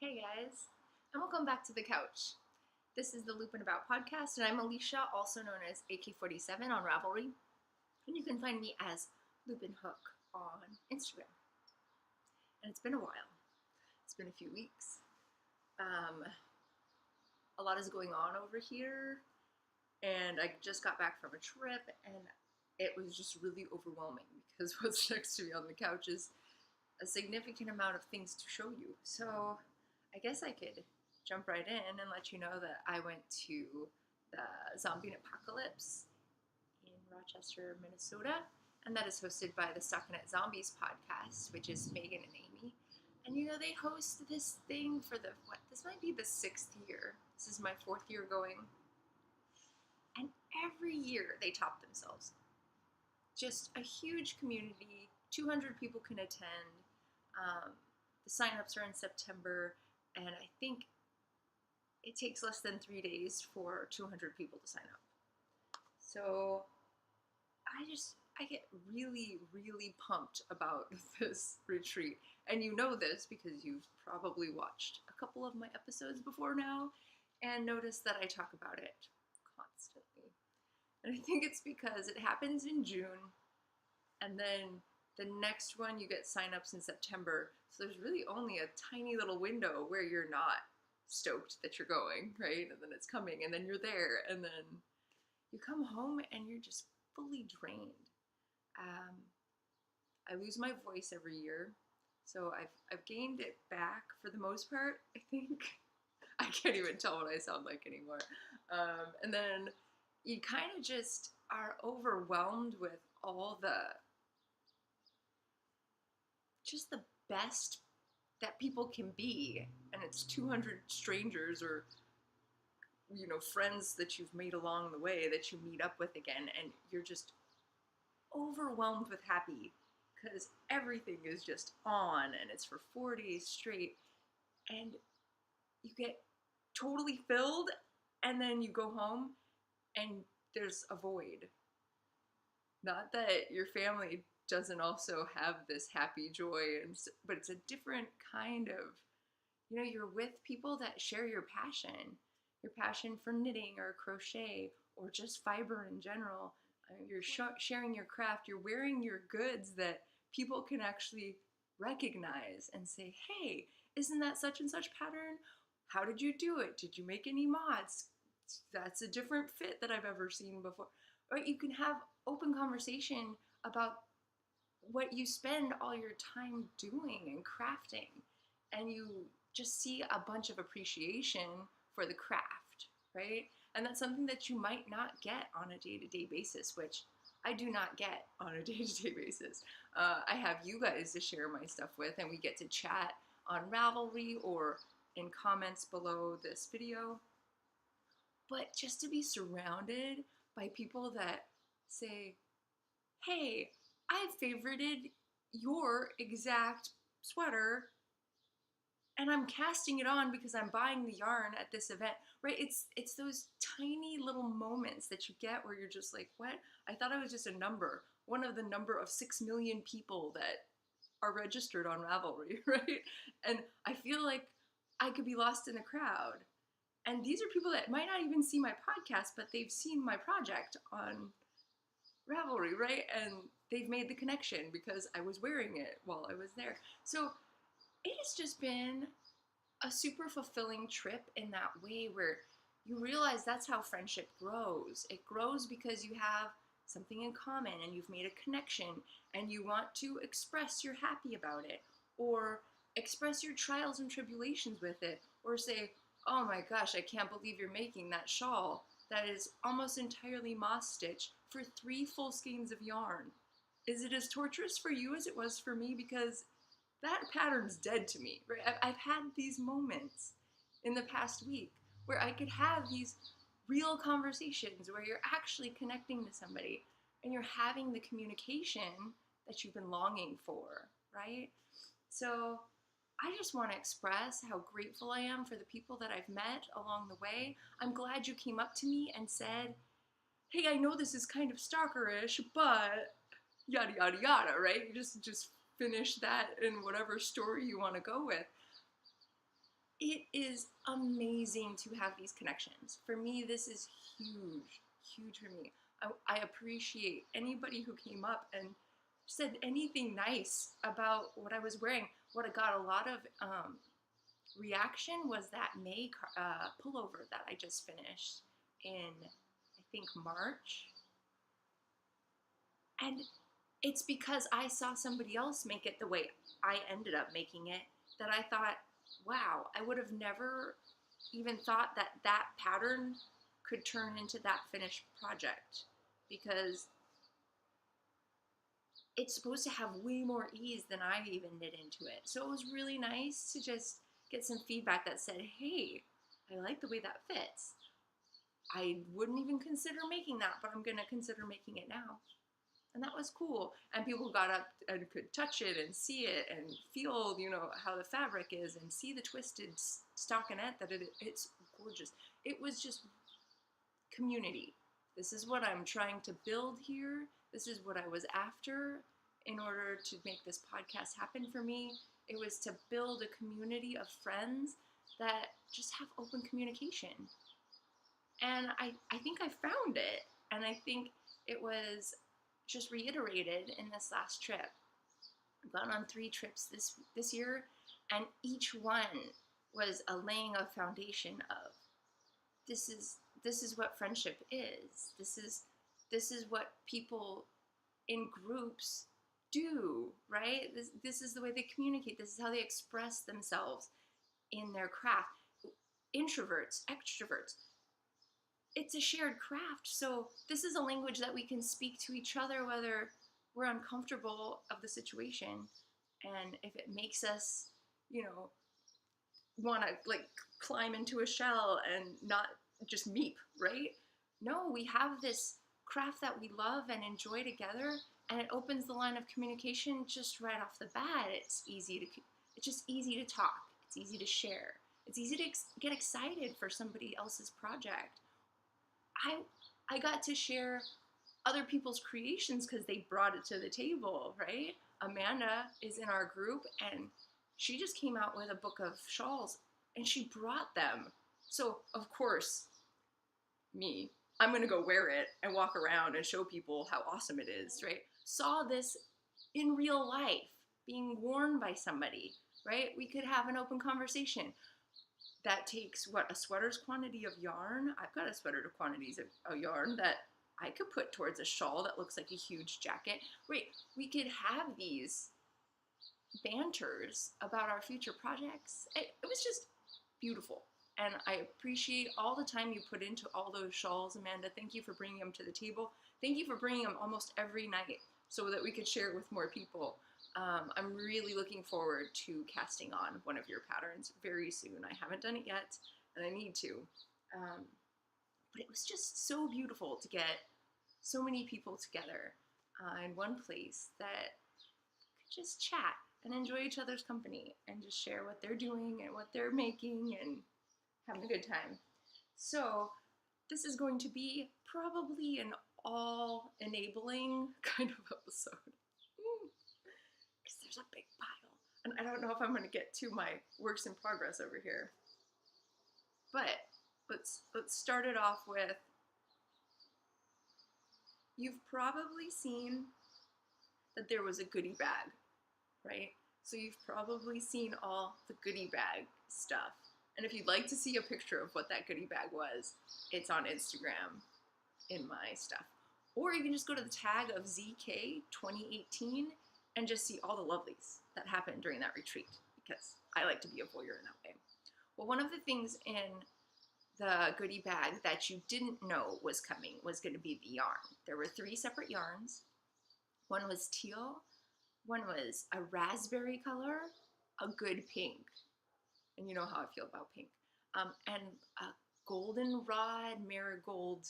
Hey guys, and welcome back to the couch. This is the Lupin About podcast, and I'm Alicia, also known as AK47 on Ravelry, and you can find me as lupinehook on Instagram. And it's been a while. It's been a few weeks. A lot is going on over here, and I just got back from a trip, and it was just really overwhelming because what's next to me on the couch is a significant amount of things to show you. So I guess I could jump right in and let you know that I went to the Zombie Apocalypse in Rochester, Minnesota, and that is hosted by the Stockinette Zombies podcast, which is Megan and Amy. And they host this thing for this might be the 6th year. This is my 4th year going. And every year they top themselves. Just a huge community, 200 people can attend. The sign-ups are in September, and I think it takes less than 3 days for 200 people to sign up. So I get really, really pumped about this retreat. And you know this because you've probably watched a couple of my episodes before now and noticed that I talk about it constantly. And I think it's because it happens in June, and then the next one you get signups in September. So there's really only a tiny little window where you're not stoked that you're going, right? And then it's coming, and then you're there, and then you come home and you're just fully drained. I lose my voice every year, so I've gained it back for the most part, I think. I can't even tell what I sound like anymore. And then you kind of just are overwhelmed with all the best that people can be, and it's 200 strangers or friends that you've made along the way that you meet up with again, and you're just overwhelmed with happy because everything is just on, and it's for 4 days straight, and you get totally filled, and then you go home and there's a void. Not that your family doesn't also have this happy joy, but it's a different kind of, you're with people that share your passion for knitting or crochet or just fiber in general. You're sharing your craft. You're wearing your goods that people can actually recognize and say, hey, isn't that such and such pattern? How did you do it? Did you make any mods? That's a different fit that I've ever seen before. Or you can have open conversation about what you spend all your time doing and crafting, and you just see a bunch of appreciation for the craft, right? And that's something that you might not get on a day-to-day basis, which I do not get on a day-to-day basis. I have you guys to share my stuff with, and we get to chat on Ravelry or in comments below this video. But just to be surrounded by people that say, hey, I favorited your exact sweater, and I'm casting it on because I'm buying the yarn at this event, right? It's those tiny little moments that you get where you're just like, what? I thought I was just a number, one of the number of 6 million people that are registered on Ravelry, right? And I feel like I could be lost in the crowd. And these are people that might not even see my podcast, but they've seen my project on Ravelry, right? And they've made the connection because I was wearing it while I was there. So it has just been a super fulfilling trip in that way, where you realize that's how friendship grows. It grows because you have something in common and you've made a connection and you want to express you're happy about it, or express your trials and tribulations with it, or say, oh my gosh, I can't believe you're making that shawl that is almost entirely moss stitch for 3 full skeins of yarn. Is it as torturous for you as it was for me? Because that pattern's dead to me, right? I've had these moments in the past week where I could have these real conversations where you're actually connecting to somebody and you're having the communication that you've been longing for, right? So I just want to express how grateful I am for the people that I've met along the way. I'm glad you came up to me and said, hey, I know this is kind of stalkerish, but yada, yada, yada, right? You just finish that in whatever story you want to go with. it is amazing to have these connections. For me, this is huge, huge for me. I appreciate anybody who came up and said anything nice about what I was wearing. What I got a lot of reaction was that May pullover that I just finished in, I think, March. And it's because I saw somebody else make it the way I ended up making it that I thought, wow, I would have never even thought that that pattern could turn into that finished project, because it's supposed to have way more ease than I even knit into it. So it was really nice to just get some feedback that said, hey, I like the way that fits. I wouldn't even consider making that, but I'm gonna consider making it now. And that was cool. And people got up and could touch it and see it and feel, you know, how the fabric is and see the twisted stockinette that it's gorgeous. It was just community. This is what I'm trying to build here. This is what I was after in order to make this podcast happen for me. It was to build a community of friends that just have open communication. And I think I found it. And I think it was just reiterated in this last trip. I've gone on 3 trips this year, and each one was a laying of foundation of this is what friendship is. This is what people in groups do, right? This is the way they communicate. This is how they express themselves in their craft. Introverts, extroverts. It's a shared craft, so this is a language that we can speak to each other whether we're uncomfortable of the situation, and if it makes us, you know, want to like climb into a shell and not just meep, right? No, we have this craft that we love and enjoy together, and it opens the line of communication just right off the bat. It's just easy to talk. It's easy to share. It's easy to get excited for somebody else's project. I got to share other people's creations because they brought it to the table, right? Amanda is in our group, and she just came out with a book of shawls, and she brought them. So, of course, I'm going to go wear it and walk around and show people how awesome it is, right? Saw this in real life being worn by somebody, right? We could have an open conversation. That takes, a sweater's quantity of yarn? I've got a sweater to quantities of yarn that I could put towards a shawl that looks like a huge jacket. Right, we could have these banters about our future projects. It was just beautiful. And I appreciate all the time you put into all those shawls, Amanda. Thank you for bringing them to the table. Thank you for bringing them almost every night so that we could share it with more people. I'm really looking forward to casting on one of your patterns very soon. I haven't done it yet, and I need to. But it was just so beautiful to get so many people together in one place that could just chat and enjoy each other's company and just share what they're doing and what they're making and having a good time. So this is going to be probably an all-enabling kind of episode. There's a big pile, and I don't know if I'm going to get to my works in progress over here, but let's start it off with, you've probably seen that there was a goodie bag, right? So you've probably seen all the goodie bag stuff, and if you'd like to see a picture of what that goodie bag was, it's on Instagram in my stuff, or you can just go to the tag of ZK 2018 and just see all the lovelies that happened during that retreat, because I like to be a voyeur in that way. Well, one of the things in the goodie bag that you didn't know was coming was going to be the yarn. There were 3 separate yarns. One was teal, one was a raspberry color, a good pink, and you know how I feel about pink, and a goldenrod marigold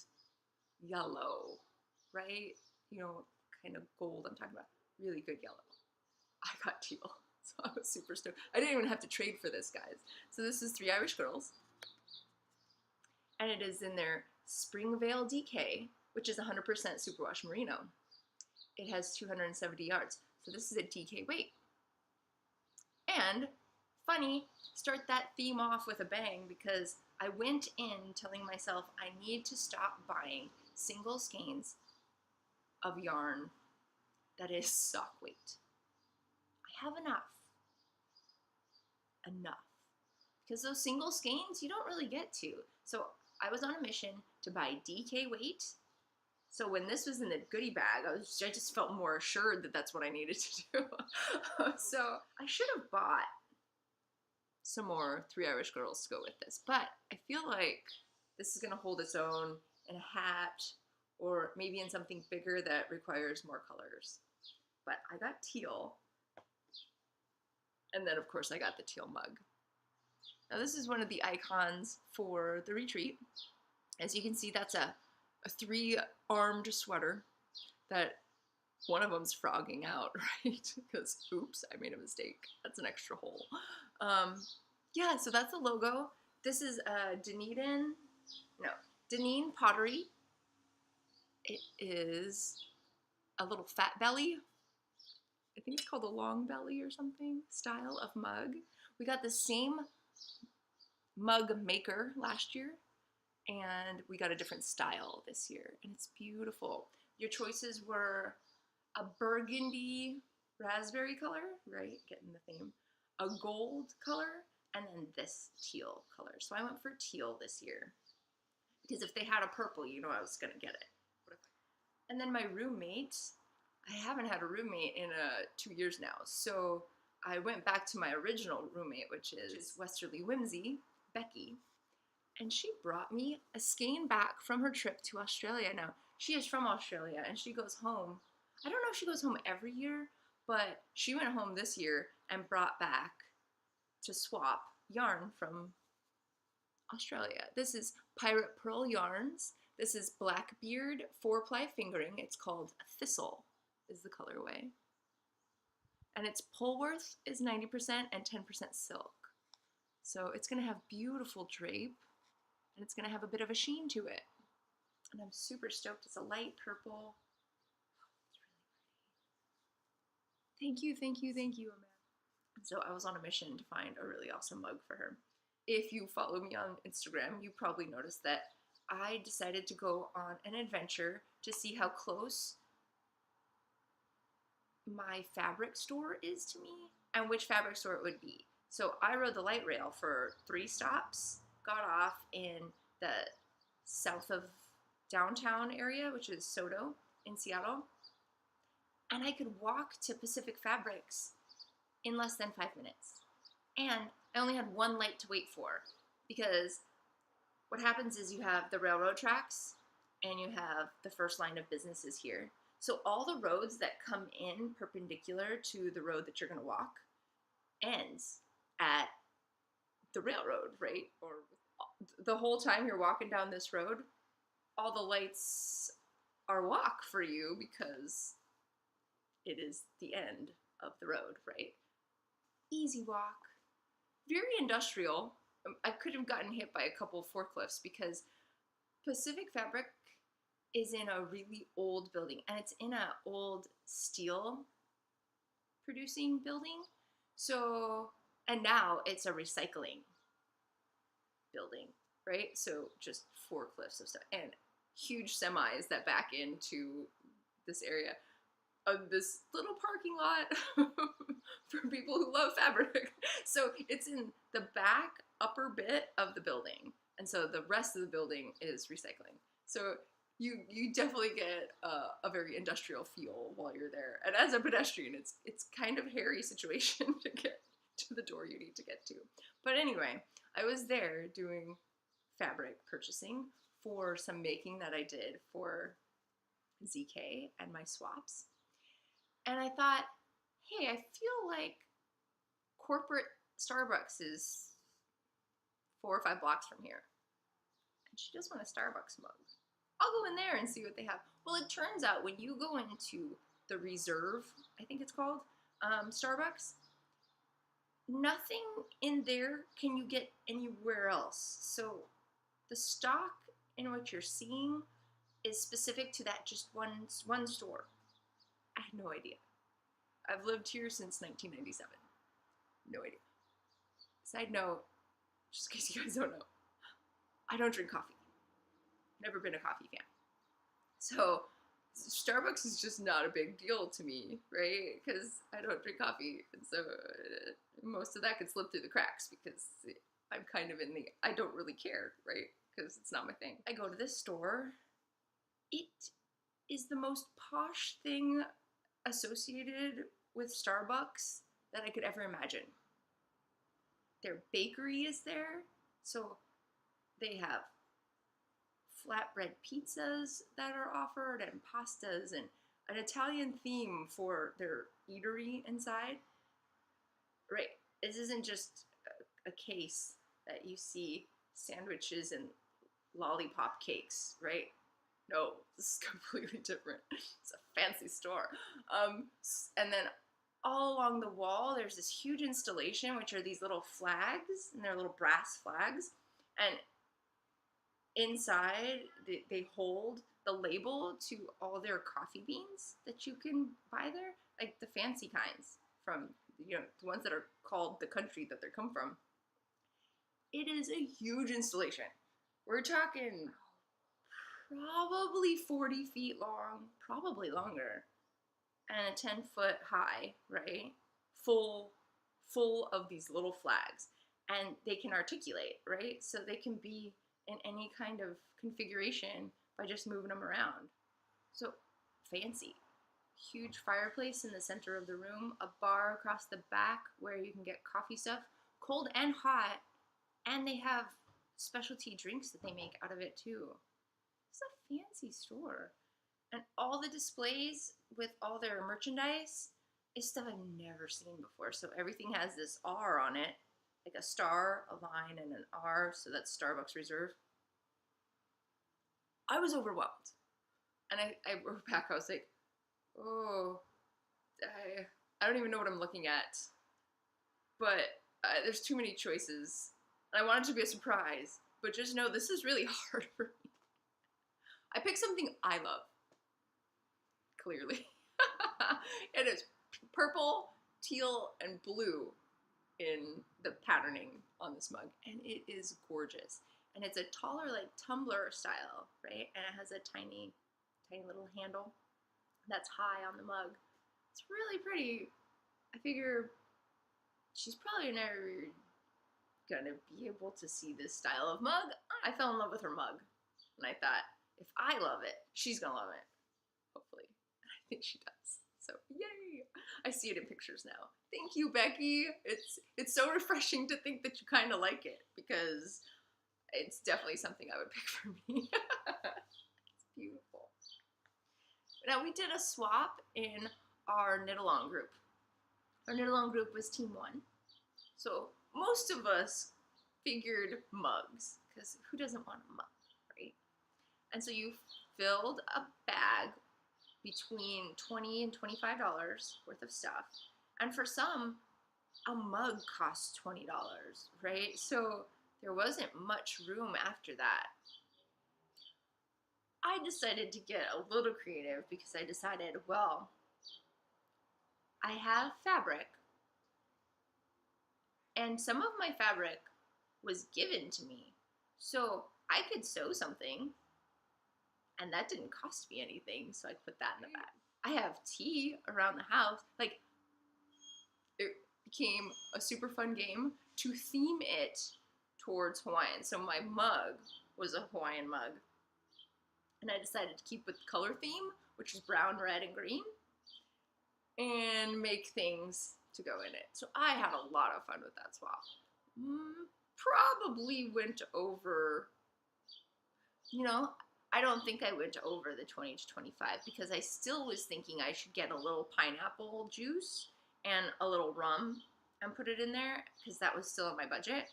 yellow, right? You know, kind of gold I'm talking about. Really good yellow. I got teal, so I was super stoked. I didn't even have to trade for this, guys. So this is 3 Irish Girls, and it is in their Springvale DK, which is 100% superwash merino. It has 270 yards, so this is a DK weight. And funny, start that theme off with a bang, because I went in telling myself I need to stop buying single skeins of yarn that is sock weight. I have enough. Because those single skeins, you don't really get to. So I was on a mission to buy DK weight. So when this was in the goodie bag, I just felt more assured that that's what I needed to do. So I should have bought some more Three Irish Girls to go with this, but I feel like this is gonna hold its own in a hat, or maybe in something bigger that requires more colors. But I got teal, and then of course I got the teal mug. Now this is one of the icons for the retreat. As you can see, that's a 3-armed sweater that one of them's frogging out, right? Because, oops, I made a mistake. That's an extra hole. Yeah, so that's the logo. This is Deneen pottery. It is a little fat belly. I think it's called a long belly or something style of mug. We got the same mug maker last year, and we got a different style this year, and it's beautiful. Your choices were a burgundy raspberry color, right? Getting the theme. A gold color, and then this teal color. So I went for teal this year, because if they had a purple, you know I was gonna get it. And then my roommate, I haven't had a roommate in 2 years now, so I went back to my original roommate, which is Westerly Whimsy, Becky, and she brought me a skein back from her trip to Australia. Now, she is from Australia, and she goes home. I don't know if she goes home every year, but she went home this year and brought back to swap yarn from Australia. This is Pirate Pearl Yarns. This is Blackbeard 4-ply fingering. It's called Thistle is the colorway. And its Polworth is 90% and 10% silk. So it's gonna have beautiful drape, and it's gonna have a bit of a sheen to it. And I'm super stoked. It's a light purple. It's really pretty. Thank you, Amanda. So I was on a mission to find a really awesome mug for her. If you follow me on Instagram, you probably noticed that I decided to go on an adventure to see how close my fabric store is to me and which fabric store it would be. So I rode the light rail for 3 stops, got off in the south of downtown area, which is Sodo in Seattle, and I could walk to Pacific Fabrics in less than 5 minutes. And I only had 1 light to wait for, because what happens is you have the railroad tracks and you have the first line of businesses here. So all the roads that come in perpendicular to the road that you're gonna walk ends at the railroad, right? Or the whole time you're walking down this road, all the lights are walk for you because it is the end of the road, right? Easy walk. Very industrial. I could have gotten hit by a couple forklifts because Pacific Fabric is in a really old building, and it's in an old steel producing building. So, and now it's a recycling building, right? So just forklifts of stuff and huge semis that back into this area of this little parking lot for people who love fabric. So it's in the back upper bit of the building, and so the rest of the building is recycling. So you definitely get a very industrial feel while you're there. And as a pedestrian, it's kind of a hairy situation to get to the door you need to get to. But anyway, I was there doing fabric purchasing for some making that I did for ZK and my swaps. And I thought, hey, I feel like corporate Starbucks is 4 or 5 blocks from here. And she does want a Starbucks mug. I'll go in there and see what they have. Well, it turns out when you go into the Reserve, I think it's called, Starbucks, nothing in there can you get anywhere else. So the stock in what you're seeing is specific to that just one store. I had no idea. I've lived here since 1997. No idea. Side note, just in case you guys don't know, I don't drink coffee. Never been a coffee fan. So Starbucks is just not a big deal to me, right? Because I don't drink coffee. And so most of that could slip through the cracks because I'm kind of in the I don't really care, right? Because it's not my thing. I go to this store. It is the most posh thing associated with Starbucks that I could ever imagine. Their bakery is there, so they have flatbread pizzas that are offered and pastas and an Italian theme for their eatery inside. Right, this isn't just a case that you see sandwiches and lollipop cakes, right? No, this is completely different. It's a fancy store. And then all along the wall, there's this huge installation, which are these little flags, and they're little brass flags. And inside, they hold the label to all their coffee beans that you can buy there, like the fancy kinds from, the ones that are called the country that they come from. It is a huge installation. We're talking probably 40 feet long, probably longer, and a 10-foot high, right? Full of these little flags. And they can articulate, right? So they can be in any kind of configuration by just moving them around. So fancy. Huge fireplace in the center of the room, a bar across the back where you can get coffee stuff, cold and hot, and they have specialty drinks that they make out of it too. It's a fancy store. And all the displays with all their merchandise is stuff I've never seen before. So everything has this R on it, like a star, a line, and an R, so that's Starbucks Reserve. I was overwhelmed. And I wrote back, I was like, oh, I don't even know what I'm looking at. But there's too many choices. And I want it to be a surprise, but just know this is really hard for me. I picked something I love. Clearly. It is purple, teal, and blue in the patterning on this mug, and it is gorgeous. And it's a taller, like tumbler style, right? And it has a tiny little handle that's high on the mug. It's really pretty. I figure she's probably never gonna be able to see this style of mug. I fell in love with her mug, and I thought, if I love it, she's gonna love it. Hopefully. I think she does. So yay! I see it in pictures now. Thank you, Becky. It's so refreshing to think that you kind of like it, because it's definitely something I would pick for me. It's beautiful. Now, we did a swap in our knit-along group. Our knit-along group was Team 1. So most of us figured mugs, because who doesn't want a mug, right? And so you filled a bag between $20 and $25 worth of stuff. And for some, a mug costs $20, right? So there wasn't much room after that. I decided to get a little creative because I decided, well, I have fabric, and some of my fabric was given to me. So I could sew something, and that didn't cost me anything, so I put that in the bag. I have tea around the house. Like, it became a super fun game to theme it towards Hawaiian. So my mug was a Hawaiian mug. And I decided to keep with the color theme, which is brown, red, and green, and make things to go in it. So I had a lot of fun with that swap. Probably went over, I don't think I went over the 20 to 25 because I still was thinking I should get a little pineapple juice and a little rum and put it in there because that was still in my budget.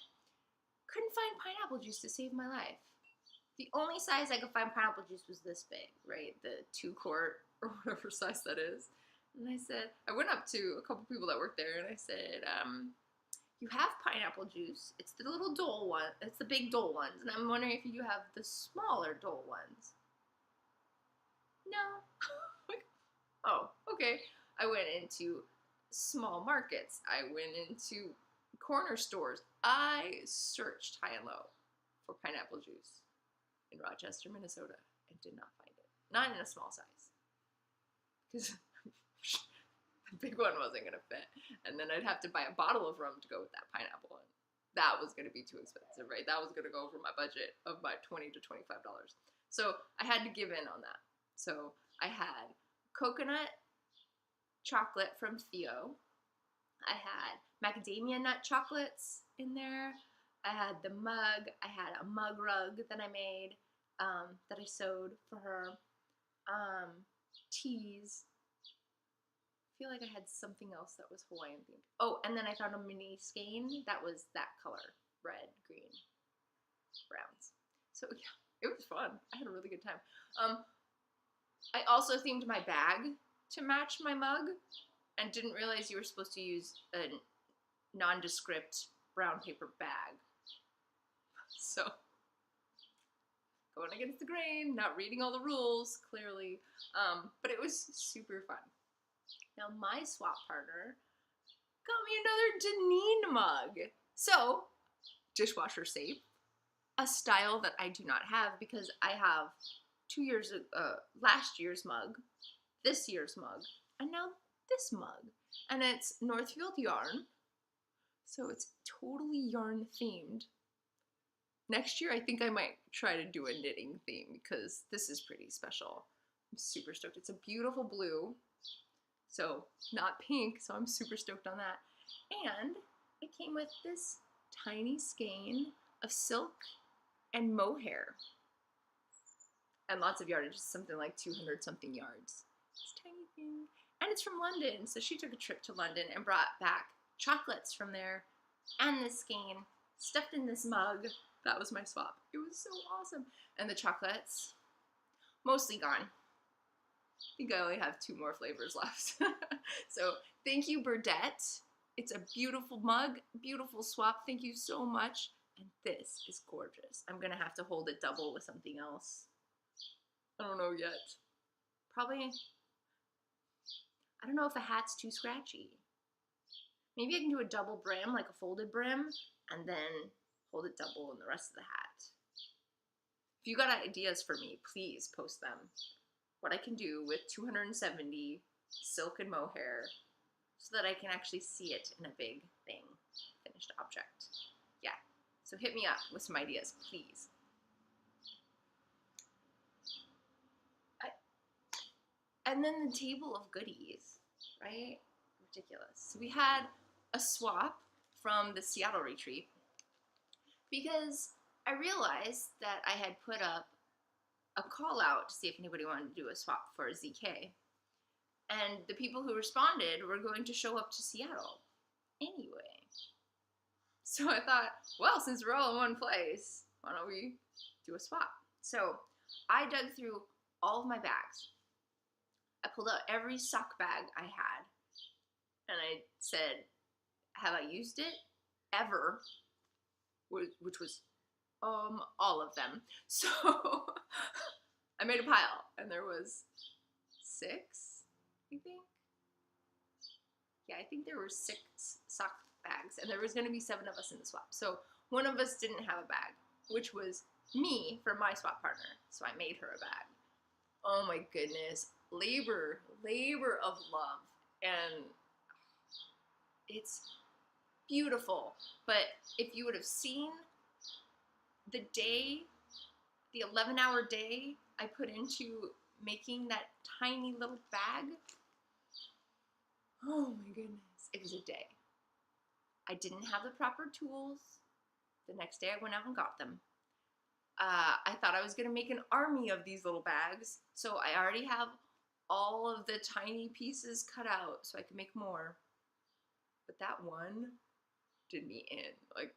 Couldn't find pineapple juice to save my life. The only size I could find pineapple juice was this big, right? The 2-quart or whatever size that is. And I went up to a couple people that worked there and I said, you have pineapple juice. It's the little Dole one. It's the big Dole ones. And I'm wondering if you have the smaller Dole ones. No. Oh, okay. I went into small markets. I went into corner stores. I searched high and low for pineapple juice in Rochester, Minnesota, and did not find it. Not in a small size. Because the big one wasn't going to fit. And then I'd have to buy a bottle of rum to go with that pineapple. And that was going to be too expensive, right? That was going to go over my budget of my $20 to $25. So I had to give in on that. So I had coconut chocolate from Theo. I had macadamia nut chocolates in there. I had the mug. I had a mug rug that I made, that I sewed for her. Teas. I feel like I had something else that was Hawaiian themed. Oh, and then I found a mini skein that was that color. Red, green, browns. So yeah, it was fun. I had a really good time. I also themed my bag to match my mug and didn't realize you were supposed to use a nondescript brown paper bag. So, going against the grain, not reading all the rules, clearly. But it was super fun. Now, my swap partner got me another Deneen mug. So, dishwasher safe. A style that I do not have because I have last year's mug, this year's mug, and now this mug. And it's Northfield yarn. So it's totally yarn themed. Next year, I think I might try to do a knitting theme because this is pretty special. I'm super stoked. It's a beautiful blue. So not pink, so I'm super stoked on that. And it came with this tiny skein of silk and mohair. And lots of yardage, just something like 200 something yards. It's a tiny thing. And it's from London, so she took a trip to London and brought back chocolates from there and this skein stuffed in this mug. That was my swap. It was so awesome. And the chocolates, mostly gone. I think I only have 2 more flavors left. So thank you, Burdette. It's a beautiful mug, beautiful swap. Thank you so much. And this is gorgeous. I'm gonna have to hold it double with something else. I don't know yet. Probably, I don't know if a hat's too scratchy. Maybe I can do a double brim, like a folded brim, and then hold it double in the rest of the hat. If you got ideas for me, please post them. What I can do with 270 silk and mohair so that I can actually see it in a big thing, finished object. Yeah, so hit me up with some ideas, please. And then the table of goodies, right? Ridiculous. So we had a swap from the Seattle retreat because I realized that I had put up a call out to see if anybody wanted to do a swap for ZK. And the people who responded were going to show up to Seattle anyway. So I thought, well, since we're all in one place, why don't we do a swap? So I dug through all of my bags. I pulled out every sock bag I had, and I said, have I used it ever? Which was all of them. So I made a pile, and there was 6, I think. Yeah, I think there were 6 sock bags, and there was going to be 7 of us in the swap. So one of us didn't have a bag, which was me for my swap partner. So I made her a bag. Oh my goodness. Labor of love, and it's beautiful. But if you would have seen the day, the 11-hour day I put into making that tiny little bag, oh my goodness, it was a day. I didn't have the proper tools. The next day I went out and got them. I thought I was going to make an army of these little bags, so I already have all of the tiny pieces cut out so I could make more. But that one did me in. Like,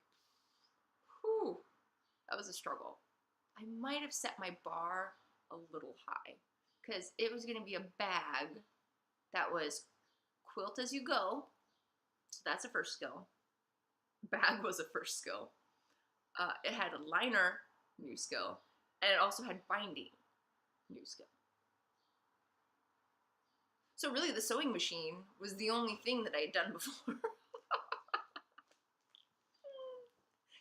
whew, that was a struggle. I might have set my bar a little high because it was going to be a bag that was quilt as you go. So that's a first skill. Bag was a first skill. It had a liner, new skill, and it also had binding, new skill. So really the sewing machine was the only thing that I had done before.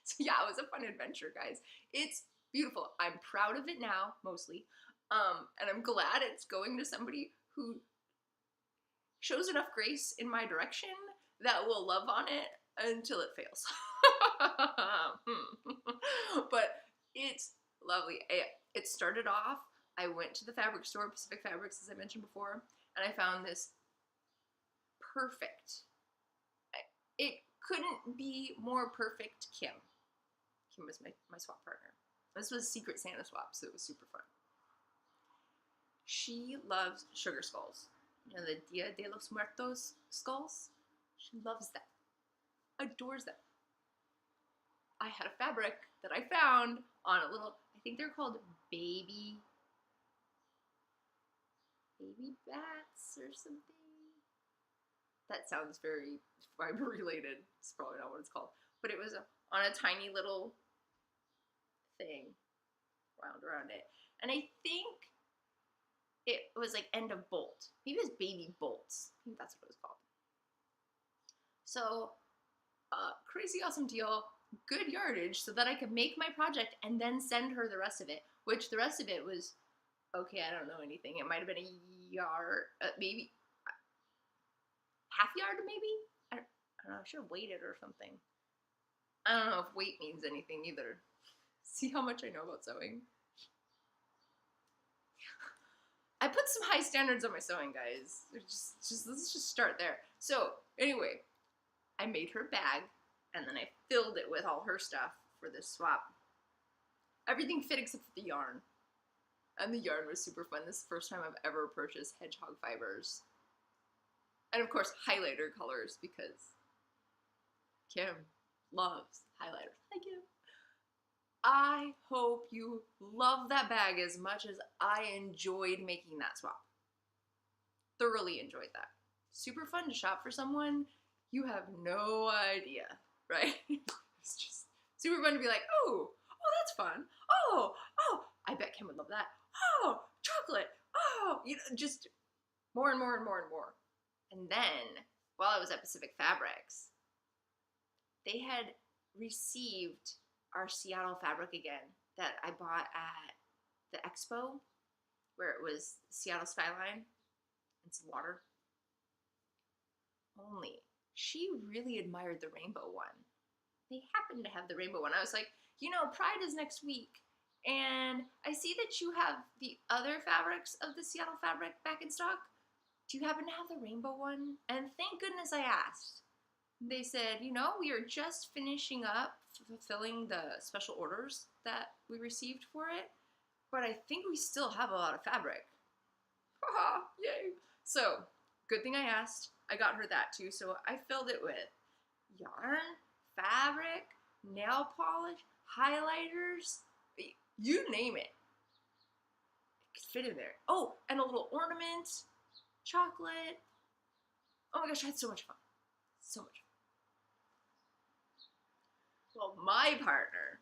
So yeah, it was a fun adventure, guys. It's beautiful. I'm proud of it now, mostly. And I'm glad it's going to somebody who shows enough grace in my direction that will love on it until it fails. But it's lovely. It started off, I went to the fabric store, Pacific Fabrics, as I mentioned before, and I found this perfect. It couldn't be more perfect Kim. Kim was my swap partner. This was Secret Santa swap, so it was super fun. She loves sugar skulls. You know, the Dia de los Muertos skulls? She loves them. Adores them. I had a fabric that I found on a little, I think they're called baby bats or something. That sounds very fiber related. It's probably not what it's called. But it was on a tiny little thing wound around it. And I think it was like end of bolt. Maybe it was baby bolts. I think that's what it was called. So, crazy awesome deal. Good yardage so that I could make my project and then send her the rest of it. Which the rest of it was, okay, I don't know anything. It might have been a yard, maybe half yard, maybe? I don't know. I should have waited or something. I don't know if weight means anything either. See how much I know about sewing? I put some high standards on my sewing, guys. Let's just start there. So, anyway, I made her bag, and then I filled it with all her stuff for this swap. Everything fit except for the yarn. And the yarn was super fun. This is the first time I've ever purchased hedgehog fibers. And of course, highlighter colors, because Kim loves highlighters. Hi, Kim. I hope you love that bag as much as I enjoyed making that swap. Thoroughly enjoyed that. Super fun to shop for someone you have no idea, right? It's just super fun to be like, oh, that's fun. Oh, I bet Kim would love that. Oh, chocolate. Oh, you know, just more and more and more and more. And then, while I was at Pacific Fabrics, they had received our Seattle fabric again that I bought at the expo, where it was Seattle skyline and some water. Only she really admired the rainbow one. They happened to have the rainbow one. I was like, you know, Pride is next week, and I see that you have the other fabrics of the Seattle fabric back in stock. Do you happen to have the rainbow one? And thank goodness I asked. They said, you know, we are just finishing up fulfilling the special orders that we received for it, but I think we still have a lot of fabric. Haha, yay. So, good thing I asked. I got her that too, so I filled it with yarn, fabric, nail polish, highlighters, you name it. It could fit in there. Oh, and a little ornament, chocolate. Oh my gosh, I had so much fun. So much fun. Well, my partner,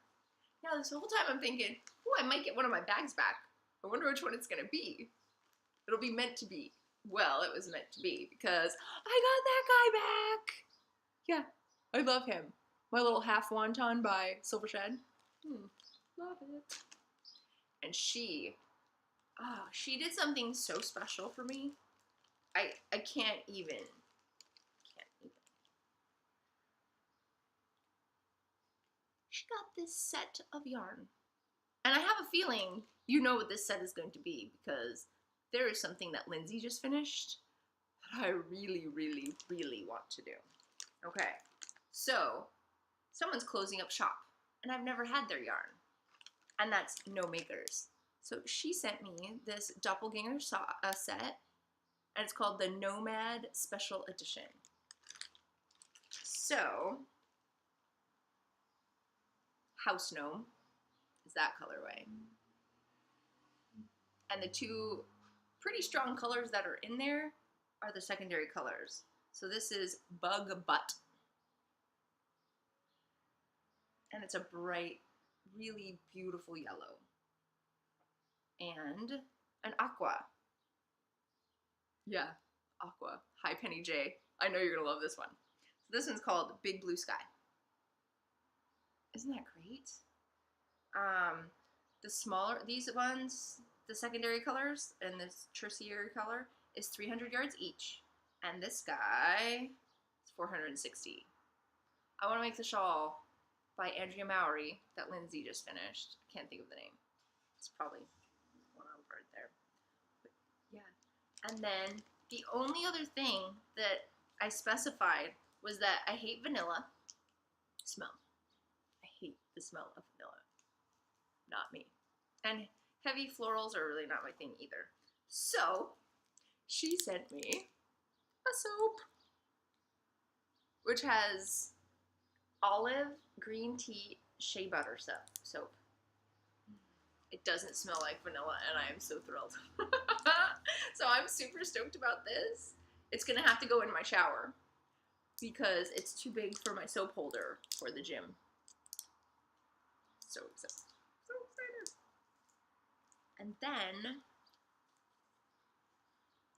now this whole time I'm thinking, oh, I might get one of my bags back. I wonder which one it's gonna be. It'll be meant to be. Well, it was meant to be because I got that guy back. Yeah, I love him. My little half wonton by Silver Shed. Love it. And she did something so special for me. I can't even. She got this set of yarn. And I have a feeling you know what this set is going to be because there is something that Lindsay just finished that I really, really, really want to do. Okay, so someone's closing up shop and I've never had their yarn. And that's No Makers. So she sent me this doppelganger set and it's called the Nomad Special Edition. So, House Gnome is that colorway. And the two pretty strong colors that are in there are the secondary colors. So this is Bug Butt. And it's a bright, really beautiful yellow. And an aqua. Yeah, aqua. Hi, Penny J. I know you're gonna love this one. So this one's called Big Blue Sky. Isn't that great? The smaller, these ones, the secondary colors and this tertiary color is 300 yards each. And this guy is 460. I want to make the shawl by Andrea Mowry that Lindsay just finished. I can't think of the name. It's probably one over right there. But yeah. And then the only other thing that I specified was that I hate vanilla smell. I hate the smell of vanilla. Not me. And heavy florals are really not my thing either. So she sent me a soap, which has olive green tea shea butter soap. It doesn't smell like vanilla, and I am so thrilled. So I'm super stoked about this. It's gonna have to go in my shower because it's too big for my soap holder for the gym. So excited. And then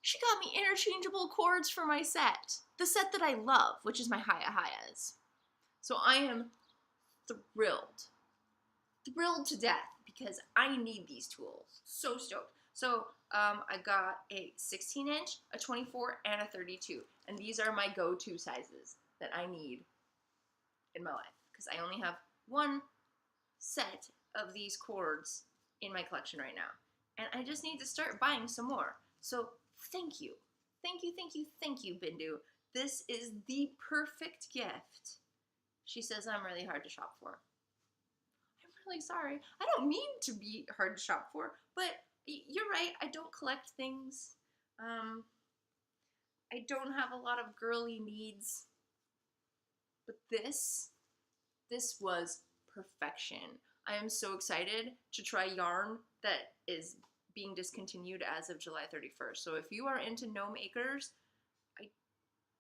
she got me interchangeable cords for my set. The set that I love, which is my Hayas. So I am thrilled to death because I need these tools. So stoked. So I got a 16-inch, a 24, and a 32. And these are my go-to sizes that I need in my life because I only have one set of these cords in my collection right now. And I just need to start buying some more. So thank you. Thank you, Bindu. This is the perfect gift. She says I'm really hard to shop for. I'm really sorry. I don't mean to be hard to shop for, but you're right. I don't collect things. I don't have a lot of girly needs. But this was perfection. I am so excited to try yarn that is being discontinued as of July 31st. So if you are into Gnome Acres,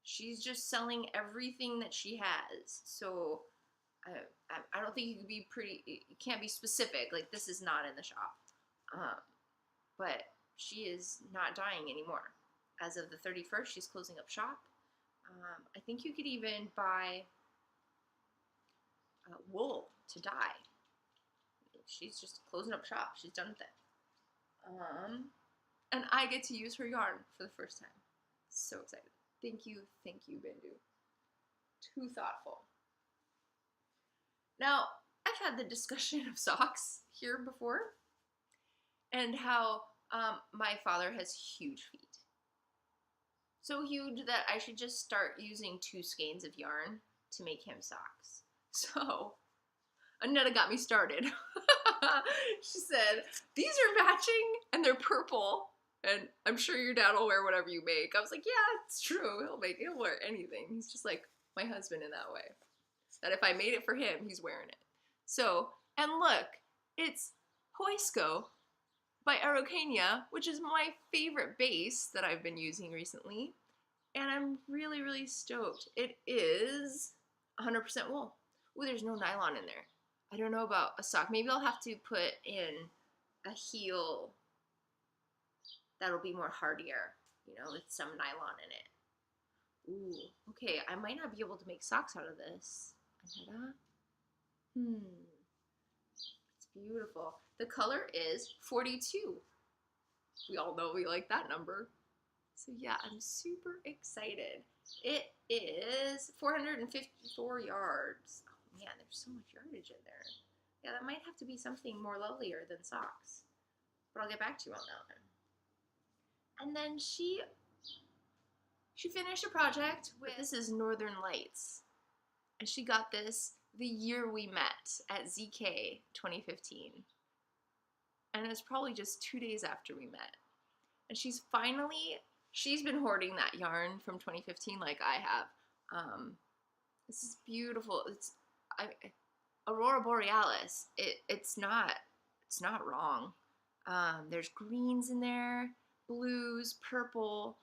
she's just selling everything that she has. So I don't think you can be you can't be specific. Like, this is not in the shop. But she is not dying anymore. As of the 31st, she's closing up shop. I think you could even buy wool to dye. She's just closing up shop. She's done with it. And I get to use her yarn for the first time. So excited. Thank you, Bindu. Too thoughtful. Now, I've had the discussion of socks here before, and how my father has huge feet. So huge that I should just start using 2 skeins of yarn to make him socks. So Annetta got me started. She said, these are matching and they're purple, and I'm sure your dad will wear whatever you make. I was like, yeah, it's true. He'll wear anything. He's just like my husband in that way. That if I made it for him, he's wearing it. So, and look, it's Hoisco by Araucania, which is my favorite base that I've been using recently. And I'm really, really stoked. It is 100% wool. Ooh, there's no nylon in there. I don't know about a sock. Maybe I'll have to put in a heel that'll be more hardier, with some nylon in it. Ooh, okay, I might not be able to make socks out of this. Annetta? It's beautiful. The color is 42. We all know we like that number. So yeah, I'm super excited. It is 454 yards. Oh man, there's so much yardage in there. Yeah, that might have to be something more lovelier than socks. But I'll get back to you on that one. And then she finished a project with, this is Northern Lights. And she got this the year we met at ZK 2015. And it was probably just 2 days after we met. And she's been hoarding that yarn from 2015 like I have. This is beautiful. It's Aurora Borealis. It's not wrong. There's greens in there, blues, purple,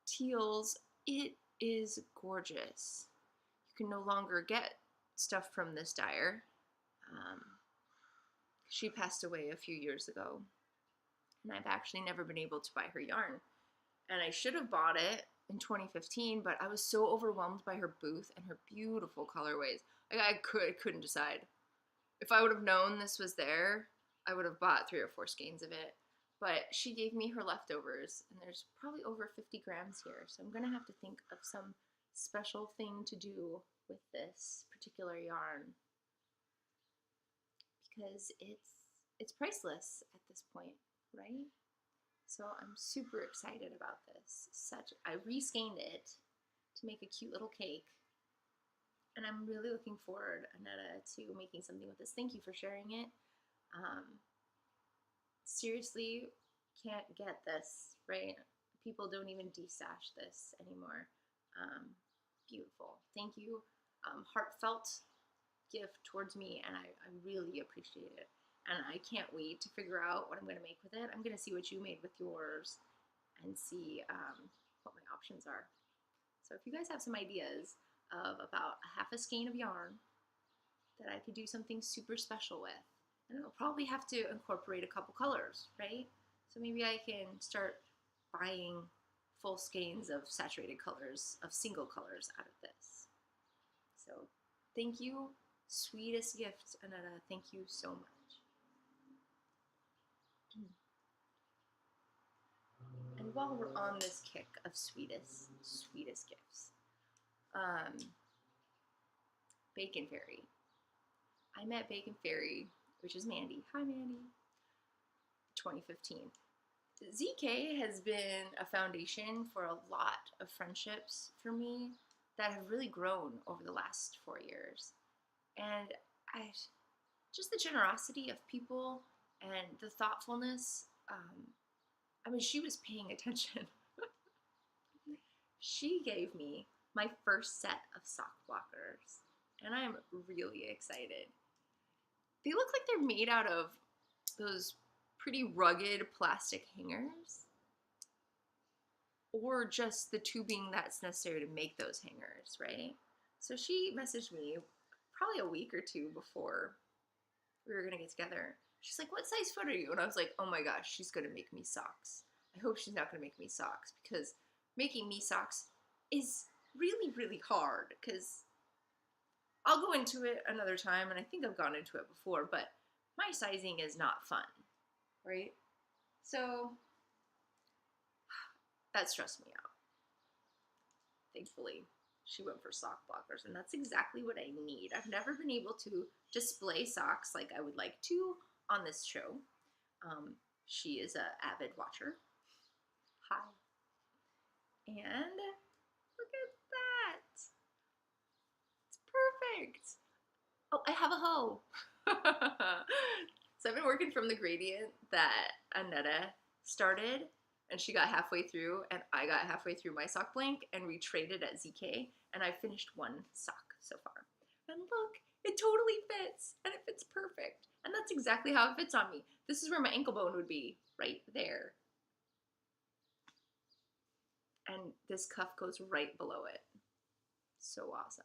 teals. It is gorgeous. You can no longer get stuff from this dyer. She passed away a few years ago, and I've actually never been able to buy her yarn. And I should have bought it in 2015, but I was so overwhelmed by her booth and her beautiful colorways. I couldn't decide. If I would have known this was there, I would have bought 3 or 4 skeins of it. But she gave me her leftovers, and there's probably over 50 grams here. So I'm gonna have to think of some special thing to do with this particular yarn, because it's priceless at this point, right? So I'm super excited about this. I reskeined it to make a cute little cake, and I'm really looking forward, Annetta, to making something with this. Thank you for sharing it. Seriously, can't get this, right? People don't even destash this anymore. Beautiful. Thank you. Heartfelt gift towards me, and I really appreciate it. And I can't wait to figure out what I'm going to make with it. I'm going to see what you made with yours and see what my options are. So if you guys have some ideas of about a half a skein of yarn that I could do something super special with, and I'll probably have to incorporate a couple colors, right? So maybe I can start buying full skeins of saturated colors, of single colors out of this. So thank you. Sweetest gift, Annetta. Thank you so much. And while we're on this kick of sweetest gifts, Bacon Fairy. I met Bacon Fairy, which is Mandy. Hi, Mandy. 2015. ZK has been a foundation for a lot of friendships for me that have really grown over the last 4 years. And just the generosity of people and the thoughtfulness. I mean, she was paying attention. She gave me my first set of sock blockers, and I'm really excited. They look like they're made out of those pretty rugged plastic hangers, or just the tubing that's necessary to make those hangers, right? So she messaged me probably a week or two before we were gonna get together. She's like, what size foot are you? And I was like, oh my gosh, she's gonna make me socks. I hope she's not gonna make me socks, because making me socks is really, really hard, because I'll go into it another time, and I think I've gone into it before, but my sizing is not fun, right? So that stressed me out. Thankfully, she went for sock blockers, and that's exactly what I need. I've never been able to display socks like I would like to on this show. She is an avid watcher. Hi. And look at that. It's perfect. Oh, I have a hoe. So I've been working from the gradient that Annetta started, and she got halfway through, and I got halfway through my sock blank, and we traded at ZK, and I finished one sock so far. And look, it totally fits, and it fits perfect. And that's exactly how it fits on me. This is where my ankle bone would be, right there. And this cuff goes right below it. So awesome.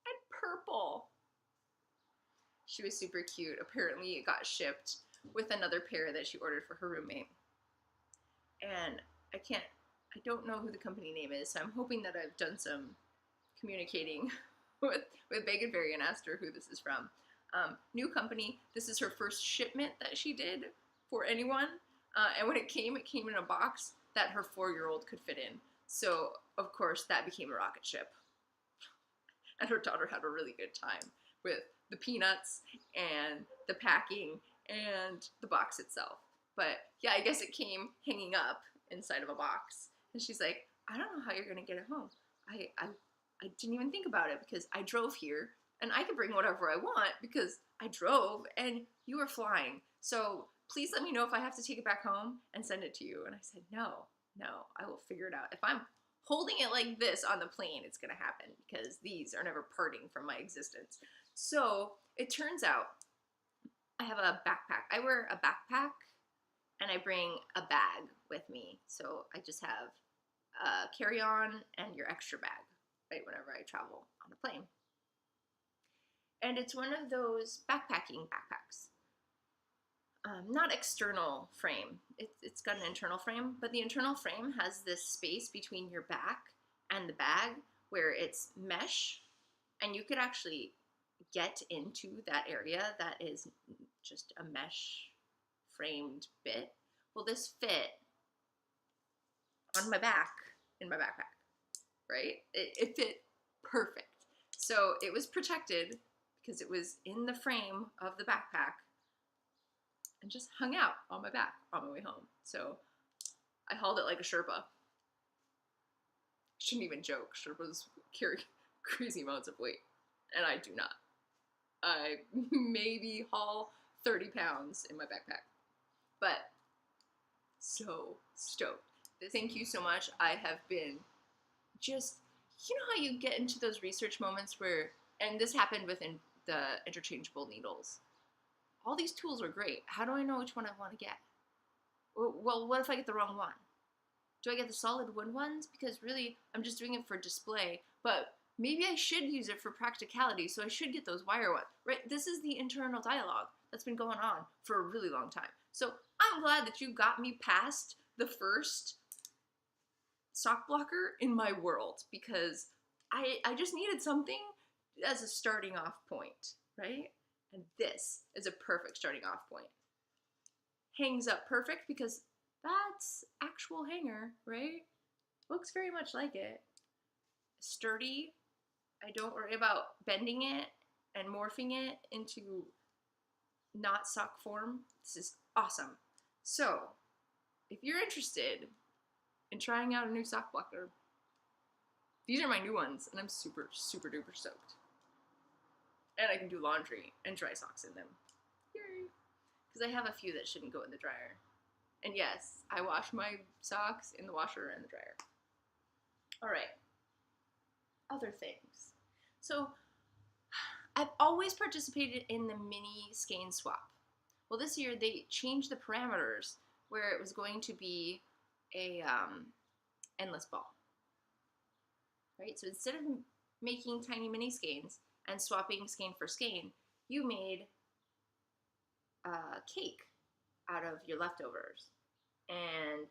And purple. She was super cute. Apparently it got shipped with another pair that she ordered for her roommate. And I don't know who the company name is, so I'm hoping that I've done some communicating with Bacon Fairy and asked her who this is from. New company. This is her first shipment that she did for anyone. And when it came in a box that her 4-year-old could fit in. So, of course, that became a rocket ship. And her daughter had a really good time with the peanuts and the packing and the box itself. But yeah, I guess it came hanging up inside of a box. And she's like, I don't know how you're gonna get it home. I didn't even think about it, because I drove here and I can bring whatever I want because I drove and you were flying. So please let me know if I have to take it back home and send it to you. And I said, no, I will figure it out. If I'm holding it like this on the plane, it's gonna happen, because these are never parting from my existence. So it turns out I have a backpack. I wear a backpack and I bring a bag with me. So I just have a carry-on and your extra bag, right, whenever I travel on a plane. And it's one of those backpacking backpacks. Not external frame. It's got an internal frame, but the internal frame has this space between your back and the bag where it's mesh, and you could actually get into that area that is just a mesh framed bit. Well, this fit on my back in my backpack, right? It fit perfect. So it was protected because it was in the frame of the backpack and just hung out on my back on my way home. So I hauled it like a Sherpa. Shouldn't even joke. Sherpas carry crazy amounts of weight, and I do not. I maybe haul 30 pounds in my backpack, but so stoked. Thank you so much. I have been just, you know how you get into those research moments where, and this happened within the interchangeable needles. All these tools are great. How do I know which one I want to get? Well, what if I get the wrong one? Do I get the solid wood ones? Because really, I'm just doing it for display, but maybe I should use it for practicality, so I should get those wire ones, right? This is the internal dialogue that's been going on for a really long time. So I'm glad that you got me past the first sock blocker in my world, because I just needed something as a starting off point, right? And this is a perfect starting off point. Hangs up perfect because that's actual hanger, right? Looks very much like it. Sturdy. I don't worry about bending it and morphing it into not sock form. This is awesome. So, if you're interested in trying out a new sock blocker, these are my new ones, and I'm super, super duper stoked. And I can do laundry and dry socks in them. Yay! Because I have a few that shouldn't go in the dryer. And yes, I wash my socks in the washer and the dryer. All right. Other things. So, I've always participated in the mini skein swap. Well, this year they changed the parameters where it was going to be a endless ball. Right? So instead of making tiny mini skeins and swapping skein for skein, you made a cake out of your leftovers and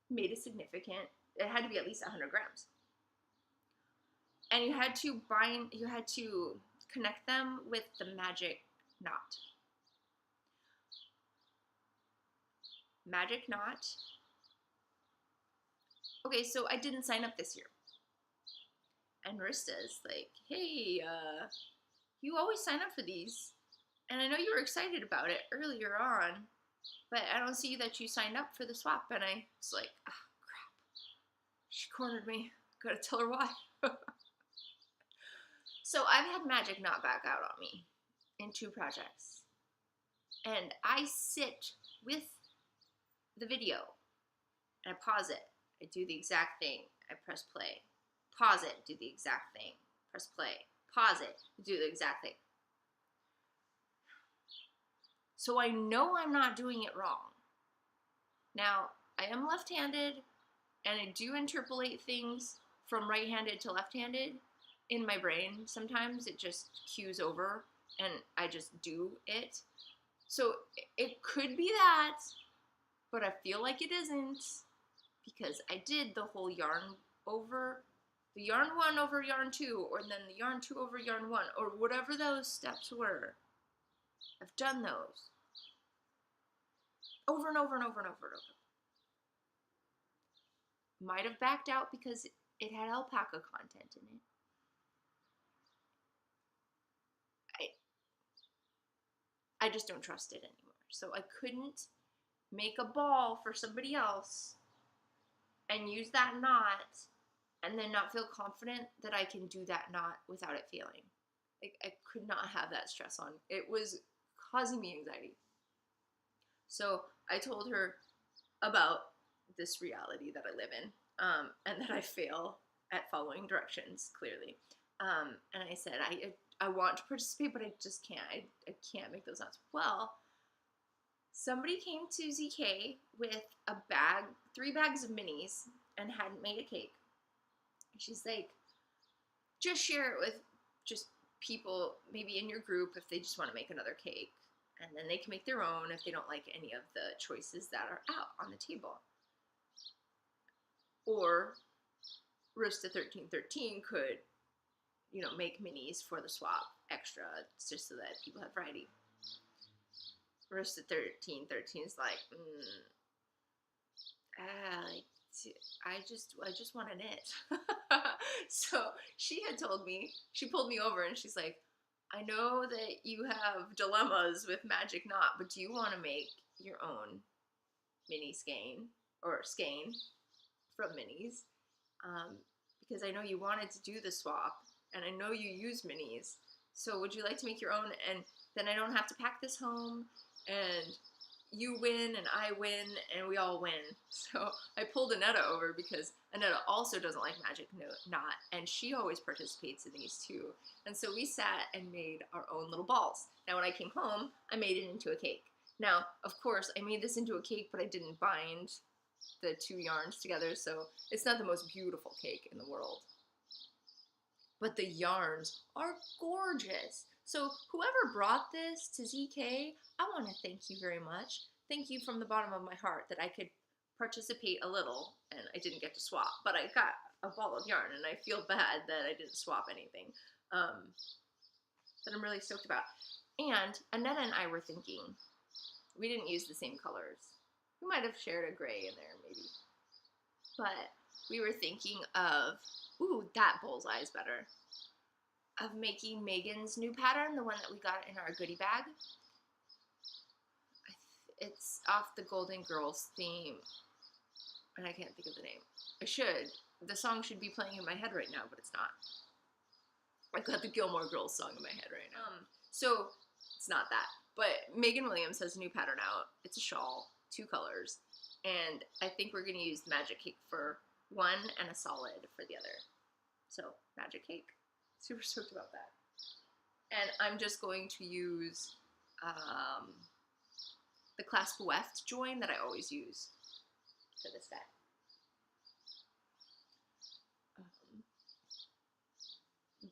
made a significant, it had to be at least 100 grams. And you had to connect them with the magic knot. Magic knot. Okay, so I didn't sign up this year. And Marista's like, hey, you always sign up for these. And I know you were excited about it earlier on, but I don't see that you signed up for the swap. And I was like, ah, crap. She cornered me. Gotta tell her why. So I've had Magic Knot back out on me in 2 projects. And I sit with the video and I pause it. I do the exact thing. I press play. Pause it. Do the exact thing. Press play. Pause it. Do the exact thing. So I know I'm not doing it wrong. Now, I am left-handed and I do interpolate things from right-handed to left-handed in my brain. Sometimes it just cues over and I just do it. So it could be that, but I feel like it isn't because I did the whole yarn over, the yarn 1 over yarn 2, or then the yarn 2 over yarn 1, or whatever those steps were. I've done those over and over and over and over and over. Might have backed out because it had alpaca content in it. I just don't trust it anymore. So I couldn't make a ball for somebody else and use that knot and then not feel confident that I can do that knot without it failing. I could not have that stress on. It was causing me anxiety. So I told her about this reality that I live in, and that I fail at following directions, clearly. And I said, I want to participate, but I just can't. I can't make those knots. Well, somebody came to ZK with a bag, 3 bags of minis, and hadn't made a cake. And she's like, just share it with just people, maybe in your group, if they just want to make another cake. And then they can make their own if they don't like any of the choices that are out on the table. Or Rochester 1313 could make minis for the swap extra, just so that people have variety. Rochester 13 is like, I just want a knit. So she had told me, she pulled me over and she's like, I know that you have dilemmas with magic knot, but do you want to make your own mini skein or skein from minis? Because I know you wanted to do the swap and I know you use minis. So would you like to make your own? And then I don't have to pack this home and you win and I win and we all win. So I pulled Annetta over because Annetta also doesn't like magic knot and she always participates in these too. And so we sat and made our own little balls. Now when I came home, I made it into a cake. Now, of course, I made this into a cake, but I didn't bind the two yarns together, so it's not the most beautiful cake in the world. But the yarns are gorgeous. So whoever brought this to ZK, I want to thank you very much. Thank you from the bottom of my heart that I could participate a little, and I didn't get to swap, but I got a ball of yarn, and I feel bad that I didn't swap anything. That I'm really stoked about. And Annetta and I were thinking, we didn't use the same colors. We might have shared a gray in there, maybe. But we were thinking of, ooh, that bullseye is better, of making Megan's new pattern, the one that we got in our goodie bag. It's off the Golden Girls theme, and I can't think of the name. I should. The song should be playing in my head right now, but it's not. I've got the Gilmore Girls song in my head right now. So it's not that. But Megan Williams has a new pattern out. It's a shawl, 2 colors. And I think we're going to use Magic Cake for one and a solid for the other. So, Magic Cake. Super stoked about that. And I'm just going to use the clasp weft join that I always use for this guy.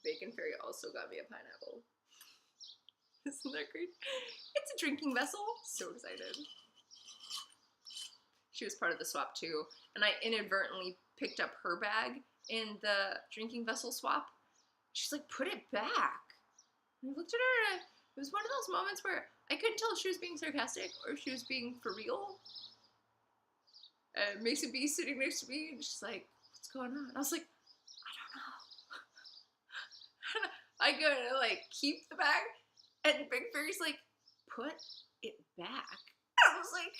Bacon Fairy also got me a pineapple. Isn't that great? It's a drinking vessel. So excited. She was part of the swap too. And I inadvertently picked up her bag in the drinking vessel swap. She's like, put it back. And I looked at her and it was one of those moments where I couldn't tell if she was being sarcastic or if she was being for real. And Mason B sitting next to me and she's like, what's going on? And I was like, I don't know. I go to like keep the bag. And Big Fairy's like, put it back. I was like,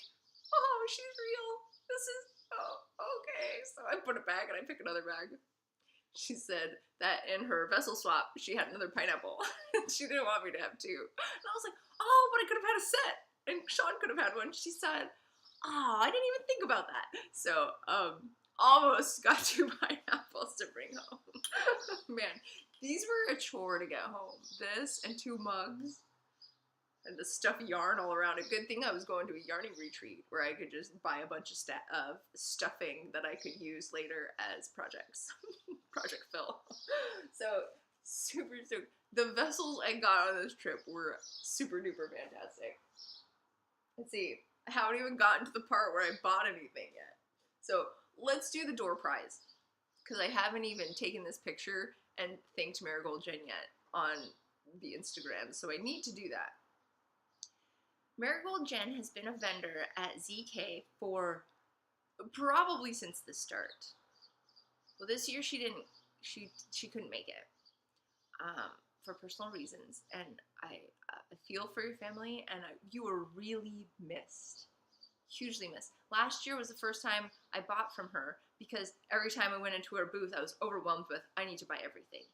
oh, she's real. This is, oh, okay. So I put it back and I pick another bag. She said that in her vessel swap, she had another pineapple. She didn't want me to have 2. And I was like, oh, but I could have had a set. And Sean could have had one. She said, oh, I didn't even think about that. So, almost got 2 pineapples to bring home. Man, these were a chore to get home. This and 2 mugs and the stuffed yarn all around. A good thing I was going to a yarning retreat where I could just buy a bunch of stuffing that I could use later as projects. Project fill. So, super. The vessels I got on this trip were super duper fantastic. Let's see. I haven't even gotten to the part where I bought anything yet. So, let's do the door prize. Because I haven't even taken this picture and thanked Marigold Jen yet on the Instagram, so I need to do that. Marigold Jen has been a vendor at ZK for probably since the start. Well, this year she couldn't make it for personal reasons, and I feel for your family, and you were really missed. Hugely missed. Last year was the first time I bought from her because every time I went into her booth, I was overwhelmed with, I need to buy everything.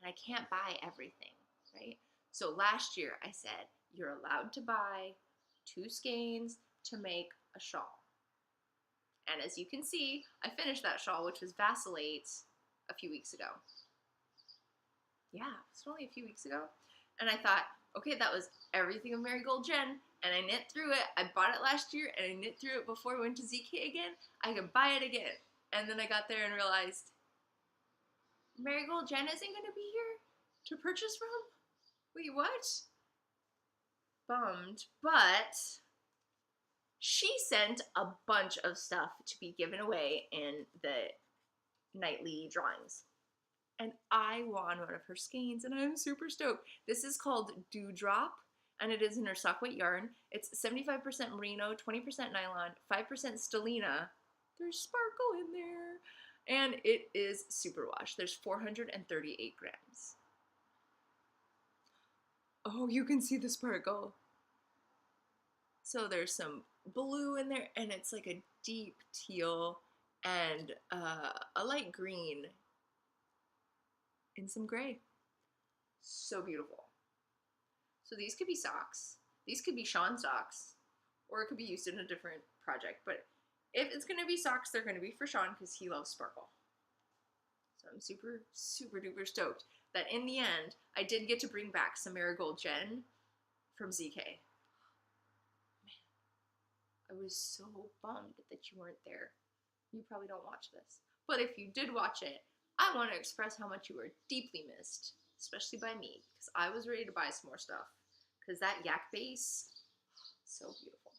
And I can't buy everything, right? So last year I said, you're allowed to buy 2 skeins to make a shawl. And as you can see, I finished that shawl, which was Vacillate, a few weeks ago. Yeah, it's only a few weeks ago. And I thought, okay, that was everything of Marigold Jen. And I knit through it. I bought it last year, and I knit through it before I went to ZK again. I could buy it again. And then I got there and realized, Marigold Jen isn't going to be here to purchase from? Wait, what? Bummed. But she sent a bunch of stuff to be given away in the nightly drawings. And I won one of her skeins, and I'm super stoked. This is called Dewdrop, and it is in her sock weight yarn. It's 75% merino, 20% nylon, 5% stellina. There's sparkle in there. And it is superwash. There's 438 grams. Oh, you can see the sparkle. So there's some blue in there, and it's like a deep teal and a light green and some gray. So beautiful. So these could be socks. These could be Sean socks, or it could be used in a different project. But if it's going to be socks, they're going to be for Sean because he loves sparkle. So I'm super, super duper stoked that in the end, I did get to bring back some Marigold Jen from ZK. Man, I was so bummed that you weren't there. You probably don't watch this. But if you did watch it, I want to express how much you were deeply missed, especially by me, because I was ready to buy some more stuff. Because that yak base, so beautiful.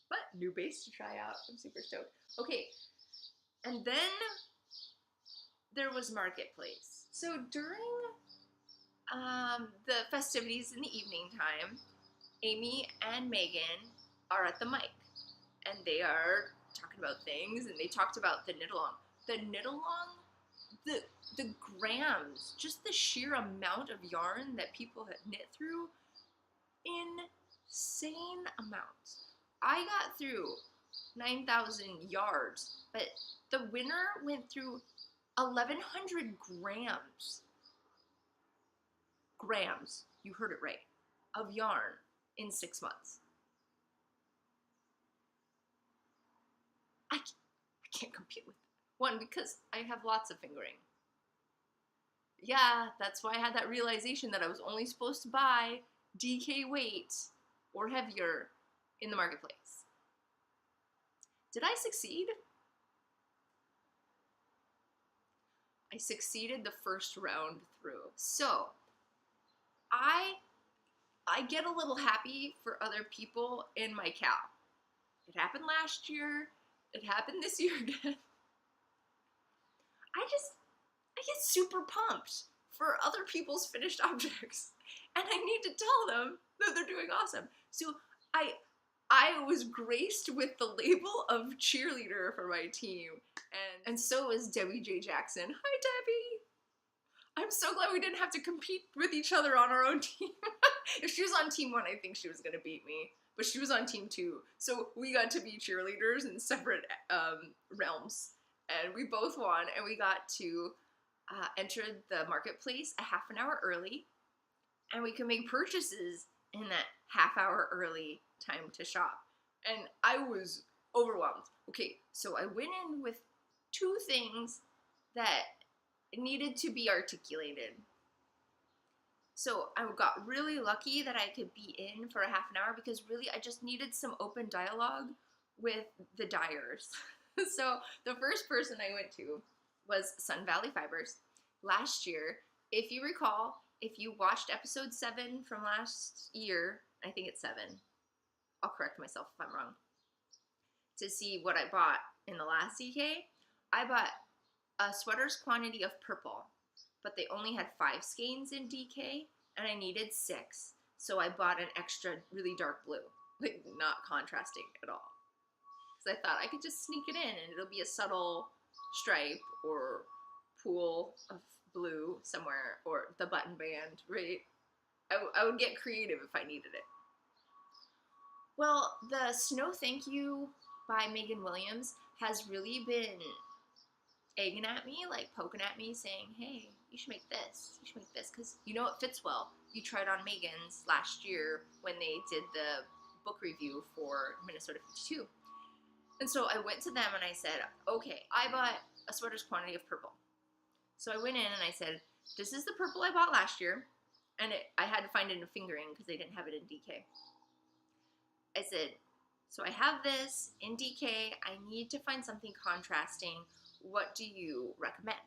But new base to try out. I'm super stoked. Okay, and then there was Marketplace. So during the festivities in the evening time, Amy and Megan are at the mic, and they are talking about things, and they talked about the knit-along. The knit-along, the grams, just the sheer amount of yarn that people had knit through, insane amounts. I got through 9,000 yards, but the winner went through 1,100 grams. Grams, you heard it right, of yarn in 6 months. I can't compete with that. One, because I have lots of fingering. Yeah, that's why I had that realization that I was only supposed to buy DK weight or heavier in the Marketplace. Did I succeed? I succeeded the first round through. So, I get a little happy for other people in my cow. It happened last year. It happened this year again. I get super pumped for other people's finished objects, and I need to tell them that they're doing awesome. So I was graced with the label of cheerleader for my team, and so is Debbie J. Jackson. Hi, Debbie. I'm so glad we didn't have to compete with each other on our own team. If she was on team 1, I think she was gonna beat me, but she was on team 2, so we got to be cheerleaders in separate realms. And we both won, and we got to enter the Marketplace a half an hour early, and we could make purchases in that half hour early time to shop. And I was overwhelmed. Okay, so I went in with 2 things that needed to be articulated. So I got really lucky that I could be in for a half an hour, because really I just needed some open dialogue with the dyers. So the first person I went to was Sun Valley Fibers. Last year, if you recall, if you watched episode 7 from last year, I think it's 7, I'll correct myself if I'm wrong, to see what I bought in the last DK, I bought a sweater's quantity of purple, but they only had 5 skeins in DK, and I needed 6, so I bought an extra really dark blue, like not contrasting at all. I thought I could just sneak it in and it'll be a subtle stripe or pool of blue somewhere, or the button band, right? I would get creative if I needed it. Well, the Snow Thank You by Megan Williams has really been egging at me, like poking at me, saying, hey, you should make this, because you know it fits well. You tried on Megan's last year when they did the book review for Minnesota 52. And so I went to them and I said, okay, I bought a sweater's quantity of purple. So I went in and I said, this is the purple I bought last year. And I had to find it in fingering because they didn't have it in DK. I said, so I have this in DK. I need to find something contrasting. What do you recommend?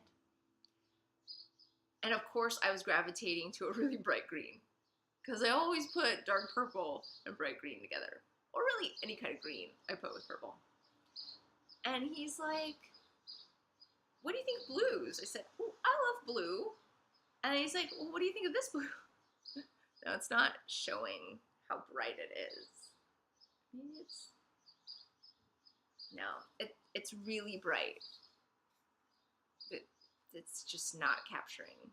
And of course, I was gravitating to a really bright green, because I always put dark purple and bright green together. Or really any kind of green I put with purple. And he's like, what do you think of blues? I said, oh, I love blue. And he's like, well, what do you think of this blue? No, it's not showing how bright it is. Maybe it's really bright. It's just not capturing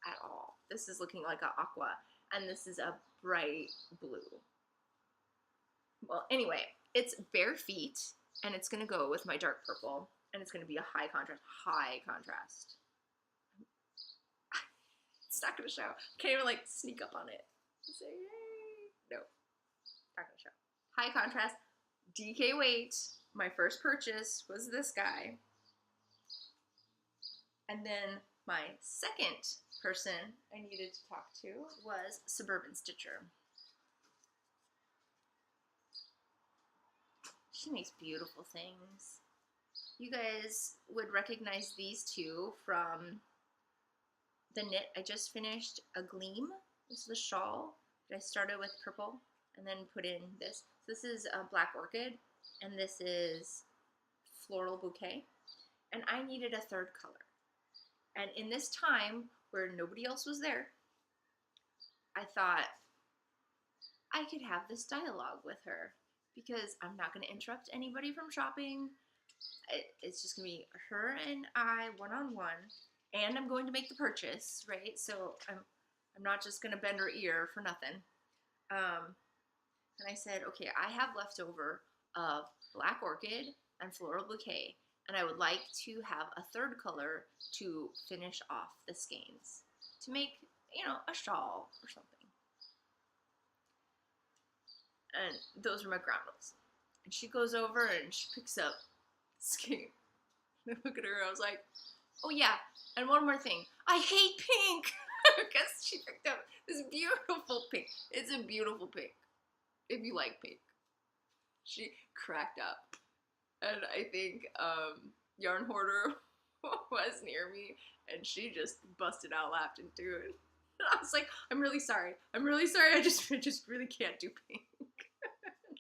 at all. This is looking like an aqua, and this is a bright blue. Well, anyway, it's bare feet, and it's gonna go with my dark purple, and it's gonna be a high contrast. It's not gonna show. Can't even like sneak up on it and say, hey. No, not gonna show. High contrast, DK weight. My first purchase was this guy. And then my second person I needed to talk to was Suburban Stitcher. She makes beautiful things. You guys would recognize these two from the knit I just finished, A Gleam. This is the shawl that I started with purple and then put in this. This is a Black Orchid, and this is Floral Bouquet. And I needed a third color. And in this time where nobody else was there, I thought I could have this dialogue with her because I'm not going to interrupt anybody from shopping. It's just going to be her and I one-on-one, and I'm going to make the purchase, right? So I'm not just going to bend her ear for nothing. And I said, okay, I have leftover of Black Orchid and Floral Bouquet, and I would like to have a third color to finish off the skeins to make, you know, a shawl or something. And those are my ground rules. And she goes over and she picks up the skein. And I look at her and I was like, oh yeah, and one more thing. I hate pink! Because she picked up this beautiful pink. It's a beautiful pink. If you like pink. She cracked up. And I think Yarn Hoarder was near me, and she just busted out laughing too. And I was like, I'm really sorry. I just really can't do pink.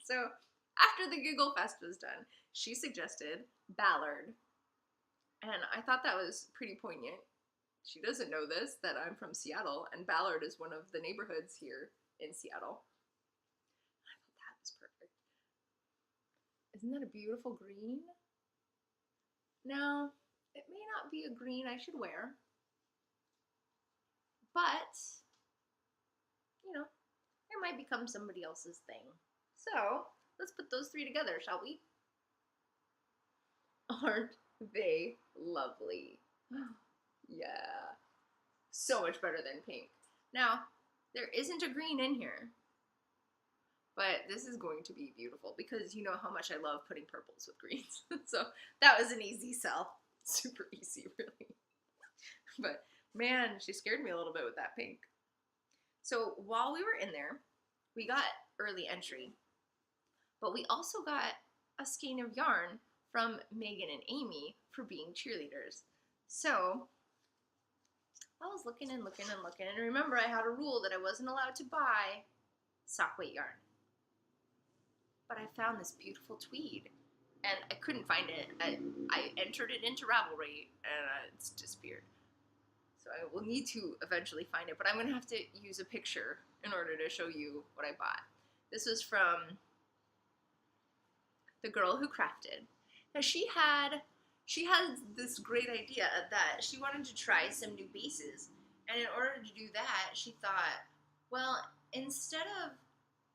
So after the giggle fest was done, she suggested Ballard. And I thought that was pretty poignant. She doesn't know this, that I'm from Seattle, and Ballard is one of the neighborhoods here in Seattle. I thought that was perfect. Isn't that a beautiful green? Now, it may not be a green I should wear, but, you know, it might become somebody else's thing. So, let's put those three together, shall we? Aren't they lovely? Yeah. So much better than pink. Now, there isn't a green in here, but this is going to be beautiful because you know how much I love putting purples with greens. So that was an easy sell. Super easy, really. But man, she scared me a little bit with that pink. So while we were in there, we got early entry, but we also got a skein of yarn from Megan and Amy for being cheerleaders. So I was looking and looking and looking, and remember I had a rule that I wasn't allowed to buy sock weight yarn. But I found this beautiful tweed, and I couldn't find it. I entered it into Ravelry, and it's disappeared. So I will need to eventually find it, but I'm going to have to use a picture in order to show you what I bought. This was from the girl who crafted. Now she had this great idea that she wanted to try some new bases, and in order to do that, she thought, well, instead of,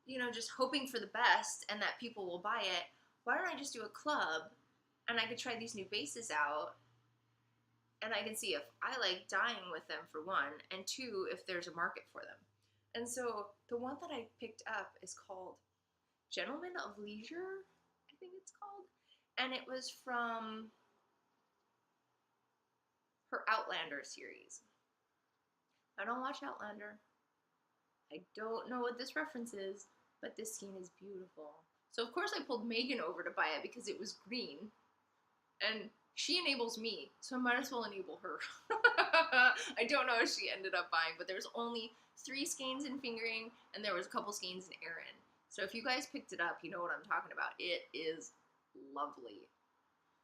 you know, just hoping for the best and that people will buy it, why don't I just do a club and I could try these new bases out, and I can see if I like dyeing with them, for one, and two, if there's a market for them. And so the one that I picked up is called Gentleman of Leisure, I think it's called, and it was from her Outlander series. I don't watch Outlander. I don't know what this reference is, but this skein is beautiful. So of course I pulled Megan over to buy it because it was green, and she enables me, so I might as well enable her. I don't know if she ended up buying, but there's only 3 skeins in fingering, and there was a couple skeins in Aran. So if you guys picked it up, you know what I'm talking about. It is lovely.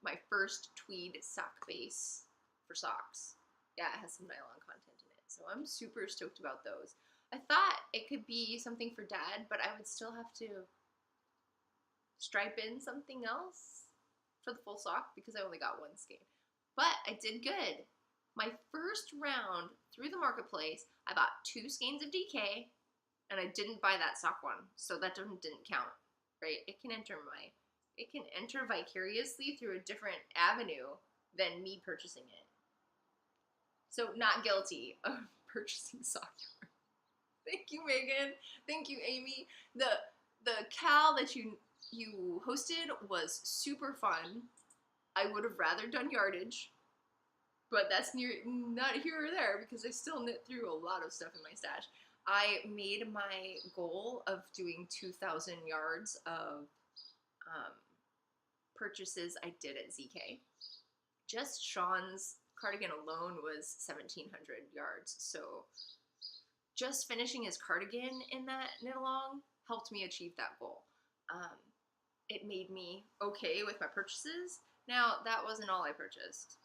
My first tweed sock base for socks. Yeah, it has some nylon content in it. So I'm super stoked about those. I thought it could be something for Dad, but I would still have to stripe in something else for the full sock because I only got one skein. But I did good. My first round through the marketplace, I bought 2 skeins of DK, and I didn't buy that sock one, so that didn't count, right? It can enter vicariously through a different avenue than me purchasing it. So not guilty of purchasing sock yarn. Thank you, Megan. Thank you, Amy. The cal that you hosted was super fun. I would have rather done yardage, but that's not here or there because I still knit through a lot of stuff in my stash. I made my goal of doing 2,000 yards of purchases I did at ZK. Just Sean's cardigan alone was 1,700 yards, so just finishing his cardigan in that knit along helped me achieve that goal. It made me okay with my purchases. Now, that wasn't all I purchased.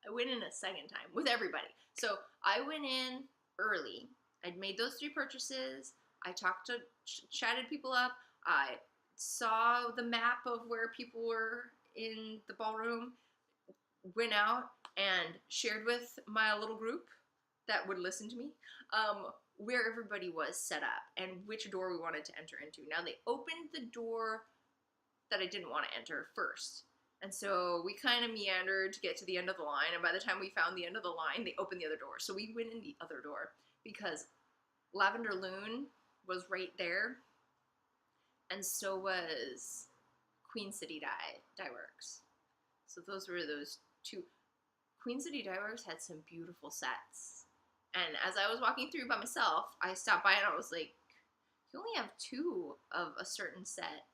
I went in a second time with everybody. So I went in early. I'd made those 3 purchases. I chatted people up. I saw the map of where people were in the ballroom, went out and shared with my little group that would listen to me where everybody was set up and which door we wanted to enter into. Now, they opened the door that I didn't want to enter first. And so we kind of meandered to get to the end of the line, and by the time we found the end of the line, they opened the other door. So we went in the other door because Lavender Loon was right there, and so was Queen City Dye Works. So those were those 2. Queen City Dye Works had some beautiful sets. And as I was walking through by myself, I stopped by and I was like, you only have 2 of a certain set.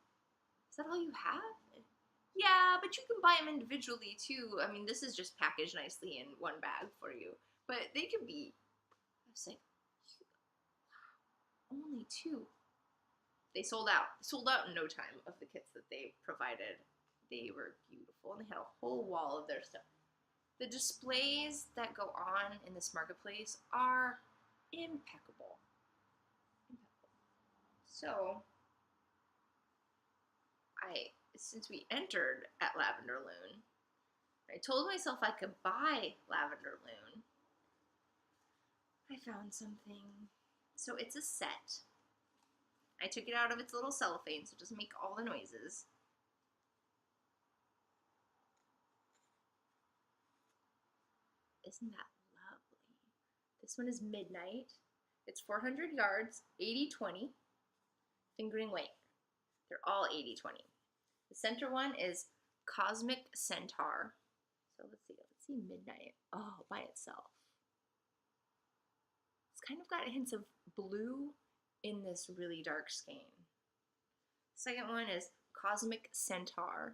Is that all you have? Yeah, but you can buy them individually too. I mean, this is just packaged nicely in one bag for you. But they could be, I was like, wow, only 2. They sold out. Sold out in no time of the kits that they provided. They were beautiful, and they had a whole wall of their stuff. The displays that go on in this marketplace are impeccable. So, since we entered at Lavender Loon, I told myself I could buy Lavender Loon. I found something. So it's a set. I took it out of its little cellophane so it doesn't make all the noises. Isn't that lovely? This one is Midnight. It's 400 yards, 80-20, fingering length. They're all 80-20. The center one is Cosmic Centaur. So let's see Midnight. Oh, by itself. It's kind of got hints of blue in this really dark skein. Second one is Cosmic Centaur.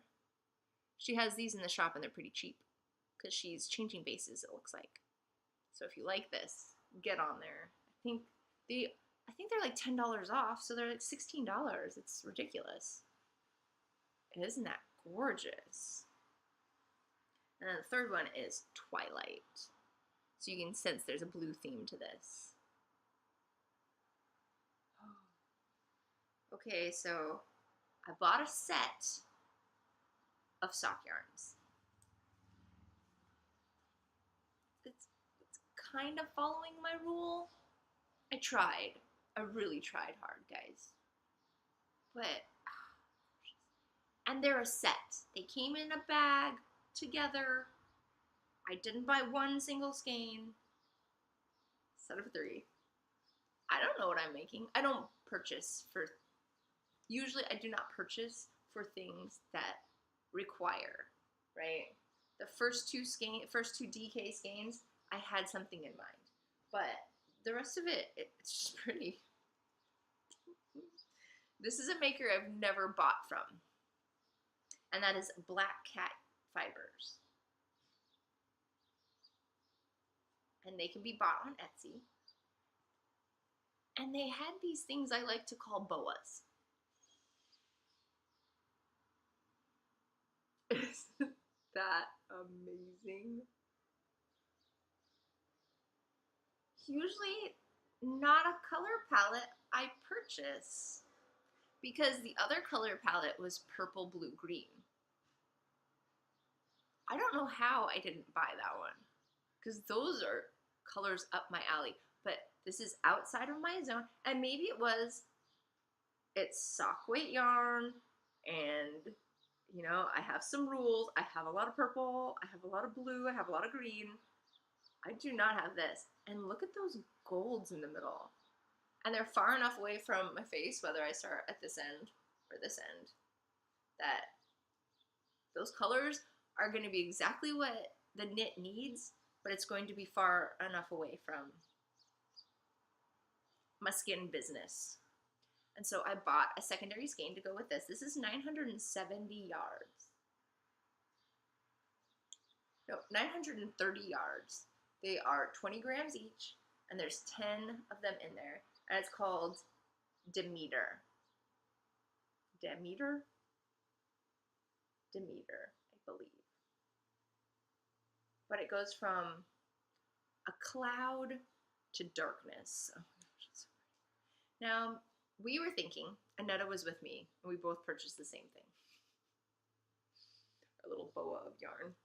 She has these in the shop and they're pretty cheap because she's changing bases, it looks like. So if you like this, get on there. I think they're like $10 off, so they're like $16. It's ridiculous. Isn't that gorgeous? And then the third one is Twilight. So you can sense there's a blue theme to this. Okay, so I bought a set of sock yarns. It's kind of following my rule. I tried. I really tried hard, guys. And they're a set. They came in a bag together. I didn't buy one single skein. Set of 3. I don't know what I'm making. I don't purchase for... Usually I do not purchase for things that require, right? The first two DK skeins, I had something in mind. But the rest of it, it's just pretty. This is a maker I've never bought from. And that is Black Cat Fibers. And they can be bought on Etsy. And they had these things I like to call boas. that amazing? Usually not a color palette I purchase because the other color palette was purple, blue, green. I don't know how I didn't buy that one because those are colors up my alley, but this is outside of my zone, and maybe it's sock weight yarn, and you know, I have some rules. I have a lot of purple, I have a lot of blue, I have a lot of green. I do not have this. And look at those golds in the middle. And they're far enough away from my face, whether I start at this end or this end, that those colors are going to be exactly what the knit needs, but it's going to be far enough away from my skin business. And so I bought a secondary skein to go with this. This is 970 yards. No, 930 yards. They are 20 grams each, and there's 10 of them in there, and it's called Demeter. Demeter? Demeter, I believe. But it goes from a cloud to darkness. Oh my gosh, it's so pretty. Now, we were thinking, Annetta was with me, and we both purchased the same thing. A little boa of yarn.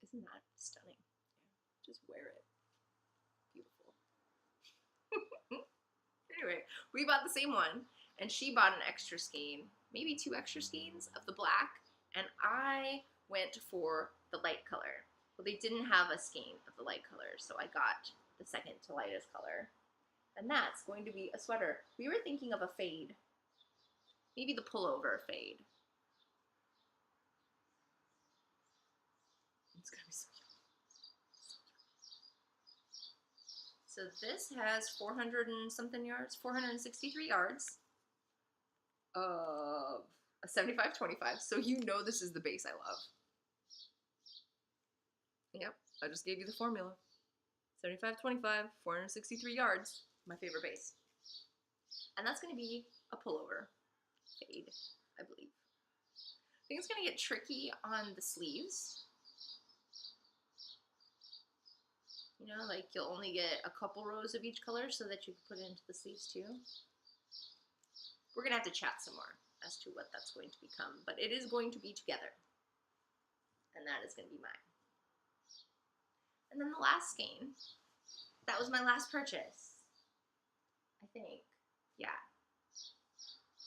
Isn't that stunning? Yeah, just wear it. Beautiful. Anyway, we bought the same one, and she bought an extra skein, maybe 2 extra skeins of the black, and I went for the light color. Well, they didn't have a skein of the light color, so I got the second to lightest color. And that's going to be a sweater. We were thinking of a fade. Maybe the pullover fade. It's gonna be so yummy. So this has 400 and something yards, 463 yards of a 75-25. So you know this is the base I love. Yep, I just gave you the formula. 75-25, 463 yards. My favorite base. And that's going to be a pullover fade, I believe. I think it's going to get tricky on the sleeves. You know, like you'll only get a couple rows of each color so that you can put it into the sleeves too. We're going to have to chat some more as to what that's going to become, but it is going to be together. And that is going to be mine. And then the last skein, that was my last purchase. I think, yeah,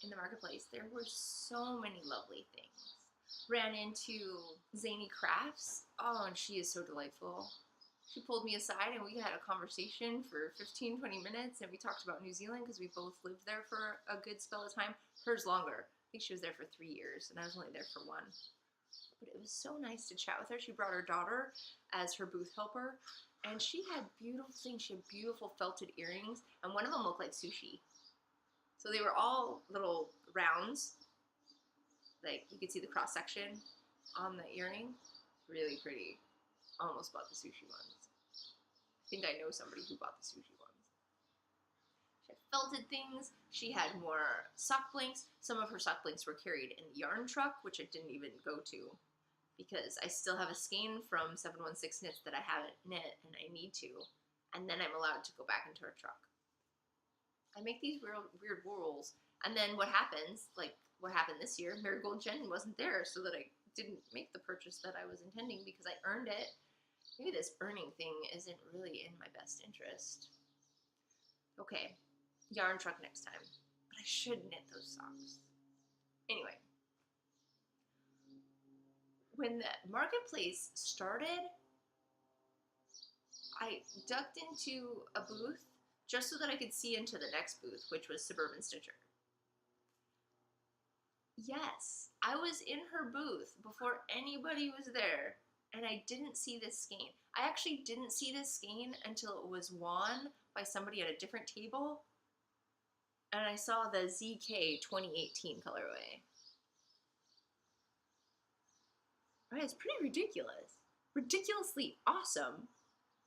in the marketplace. There were so many lovely things. Ran into Zany Crafts. Oh, and she is so delightful. She pulled me aside and we had a conversation for 15-20 minutes, and we talked about New Zealand because we both lived there for a good spell of time. Hers longer. I think she was there for 3 years and I was only there for 1. But it was so nice to chat with her. She brought her daughter as her booth helper, and she had beautiful things. She had beautiful felted earrings, and one of them looked like sushi. So they were all little rounds. Like, you could see the cross-section on the earring. Really pretty. Almost bought the sushi ones. I think I know somebody who bought the sushi ones. She had felted things. She had more sock blinks. Some of her sock blinks were carried in the yarn truck, which I didn't even go to, because I still have a skein from 716 Knits that I haven't knit, and I need to, and then I'm allowed to go back into her truck. I make these weird rules, and then what happens, like what happened this year, Marigold Jen wasn't there, so that I didn't make the purchase that I was intending because I earned it. Maybe this earning thing isn't really in my best interest. Okay, yarn truck next time, but I should knit those socks. Anyway. When the marketplace started, I ducked into a booth just so that I could see into the next booth, which was Suburban Stitcher. Yes, I was in her booth before anybody was there, and I didn't see this skein. I actually didn't see this skein until it was worn by somebody at a different table, and I saw the ZK 2018 colorway. Right, it's pretty ridiculous. Ridiculously awesome.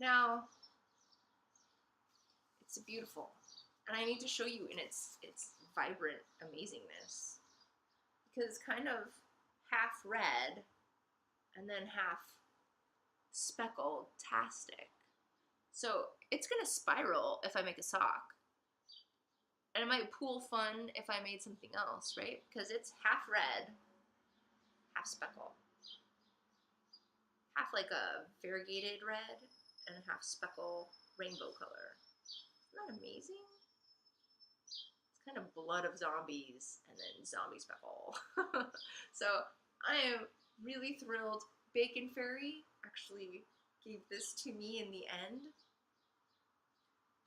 Now, it's beautiful. And I need to show you in its vibrant amazingness. Because it's kind of half red and then half speckled tastic. So it's gonna spiral if I make a sock. And it might pool fun if I made something else, right? Because it's half red, half speckle. Half like a variegated red and half speckle rainbow color. Isn't that amazing? It's kind of blood of zombies and then zombie speckle. So I am really thrilled. Bacon Fairy actually gave this to me in the end.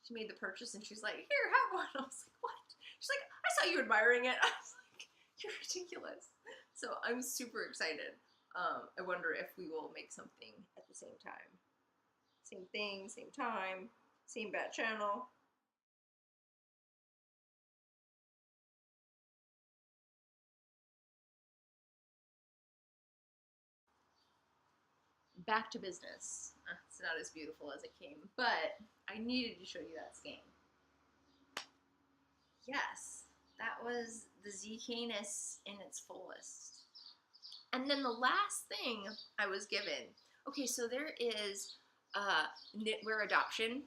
She made the purchase and she's like, here, have one. I was like, what? She's like, I saw you admiring it. I was like, you're ridiculous. So I'm super excited. I wonder if we will make something at the same time. Same thing, same time, same bat channel. Back to business. It's not as beautiful as it came, but I needed to show you that skein. Yes, that was the Z Canis in its fullest. And then the last thing I was given, okay, so there is knitwear adoption,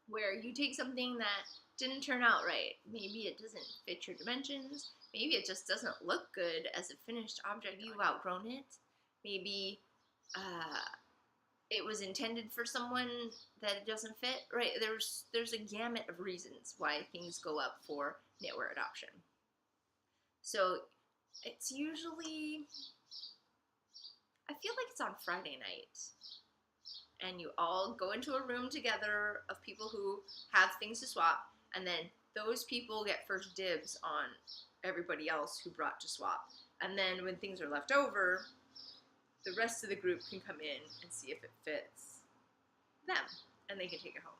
where you take something that didn't turn out right. Maybe it doesn't fit your dimensions. Maybe it just doesn't look good as a finished object. You've outgrown it. Maybe it was intended for someone that it doesn't fit. Right? There's a gamut of reasons why things go up for knitwear adoption. So it's usually, I feel like it's on Friday night. And you all go into a room together of people who have things to swap, and then those people get first dibs on everybody else who brought to swap. And then when things are left over, the rest of the group can come in and see if it fits them, and they can take it home.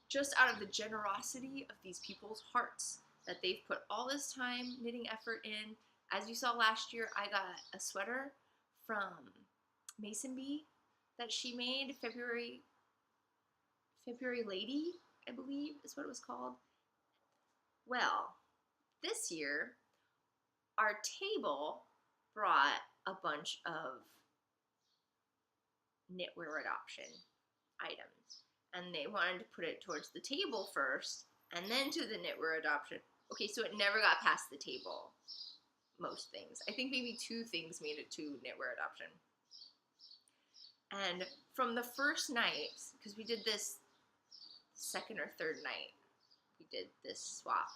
Just out of the generosity of these people's hearts, that they've put all this time, knitting effort in. As you saw last year, I got a sweater from Mason Bee that she made, February Lady, I believe is what it was called. Well, this year, our table brought a bunch of knitwear adoption items, and they wanted to put it towards the table first, and then to the knitwear adoption. Okay, so it never got past the table, most things. I think maybe 2 things made it to knitwear adoption. And from the first night, because we did this second or third night, we did this swap.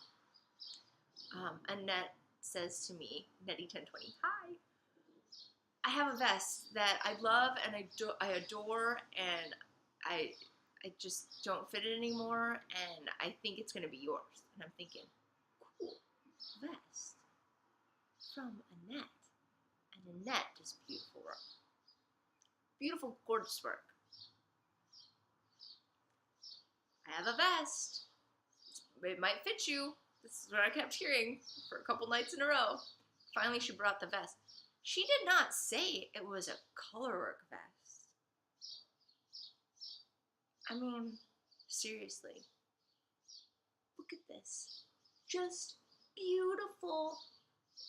Annette says to me, Nettie1020, hi. I have a vest that I love and I adore, and I just don't fit it anymore, and I think it's going to be yours. And I'm thinking, cool, vest from Annette. And Annette does beautiful work. Beautiful, gorgeous work. I have a vest. It might fit you. This is what I kept hearing for a couple nights in a row. Finally, she brought the vest. She did not say it was a colorwork vest. I mean, seriously. Look at this. Just beautiful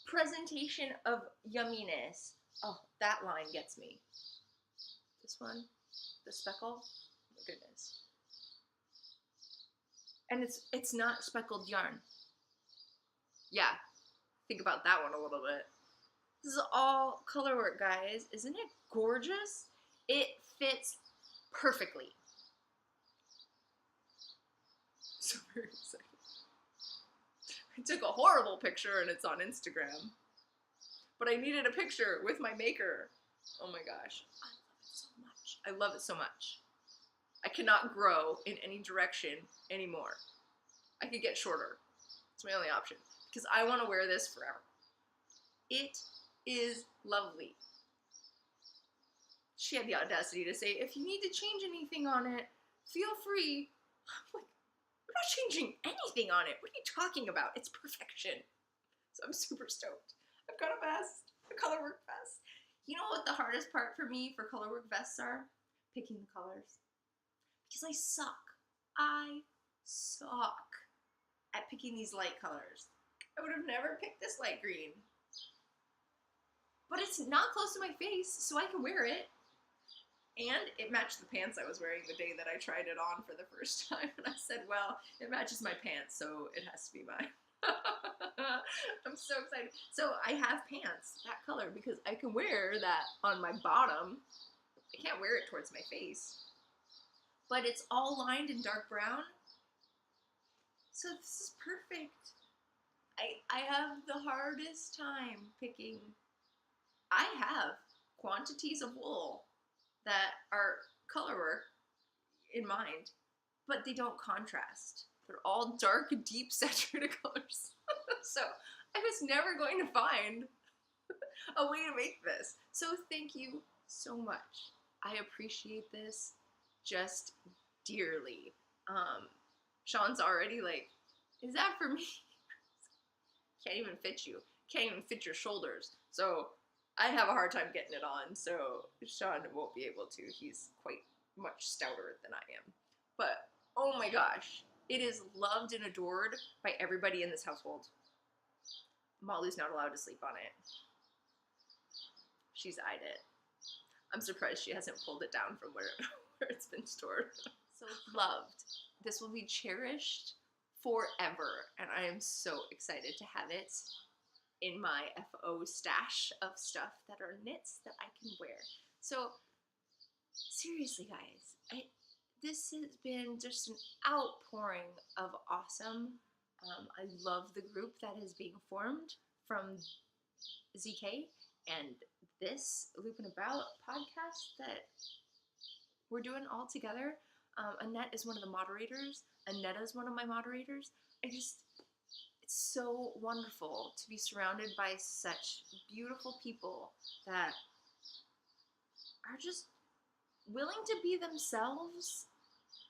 presentation of yumminess. Oh, that line gets me. This one, the speckle, oh my goodness. And it's not speckled yarn. Yeah, think about that one a little bit. This is all color work, guys. Isn't it gorgeous? It fits perfectly. So very excited. I took a horrible picture and it's on Instagram. But I needed a picture with my maker. Oh my gosh. I love it so much. I cannot grow in any direction anymore. I could get shorter. It's my only option. Because I want to wear this forever. It is lovely. She had the audacity to say, if you need to change anything on it, feel free. I'm like, I'm not changing anything on it. What are you talking about? It's perfection. So I'm super stoked. I've got a vest, a colorwork vest. You know what the hardest part for me for colorwork vests are? Picking the colors. Because I suck. I suck at picking these light colors. I would have never picked this light green. But it's it's not close to my face, so I can wear it. And it matched the pants I was wearing the day that I tried it on for the first time. And I said, well, it matches my pants, so it has to be mine. I'm so excited. So I have pants that color because I can wear that on my bottom. I can't wear it towards my face. But it's all lined in dark brown. So this is perfect. I have the hardest time picking. I have quantities of wool that are color work in mind, but they don't contrast. They're all dark, deep saturated colors. So I was never going to find a way to make this. So thank you so much. I appreciate this just dearly. Sean's already like, is that for me? Can't even fit you. Can't even fit your shoulders. So I have a hard time getting it on, so Sean won't be able to. He's quite much stouter than I am. But, oh my gosh, it is loved and adored by everybody in this household. Molly's not allowed to sleep on it. She's eyed it. I'm surprised she hasn't pulled it down from where it's been stored. So loved. This will be cherished forever, and I am so excited to have it in my FO stash of stuff that are knits that I can wear. So seriously, guys, this has been just an outpouring of awesome. I love the group that is being formed from ZK and this Loop and About podcast that we're doing all together. Annette is one of the moderators. Annetta is one of my moderators. It's so wonderful to be surrounded by such beautiful people that are just willing to be themselves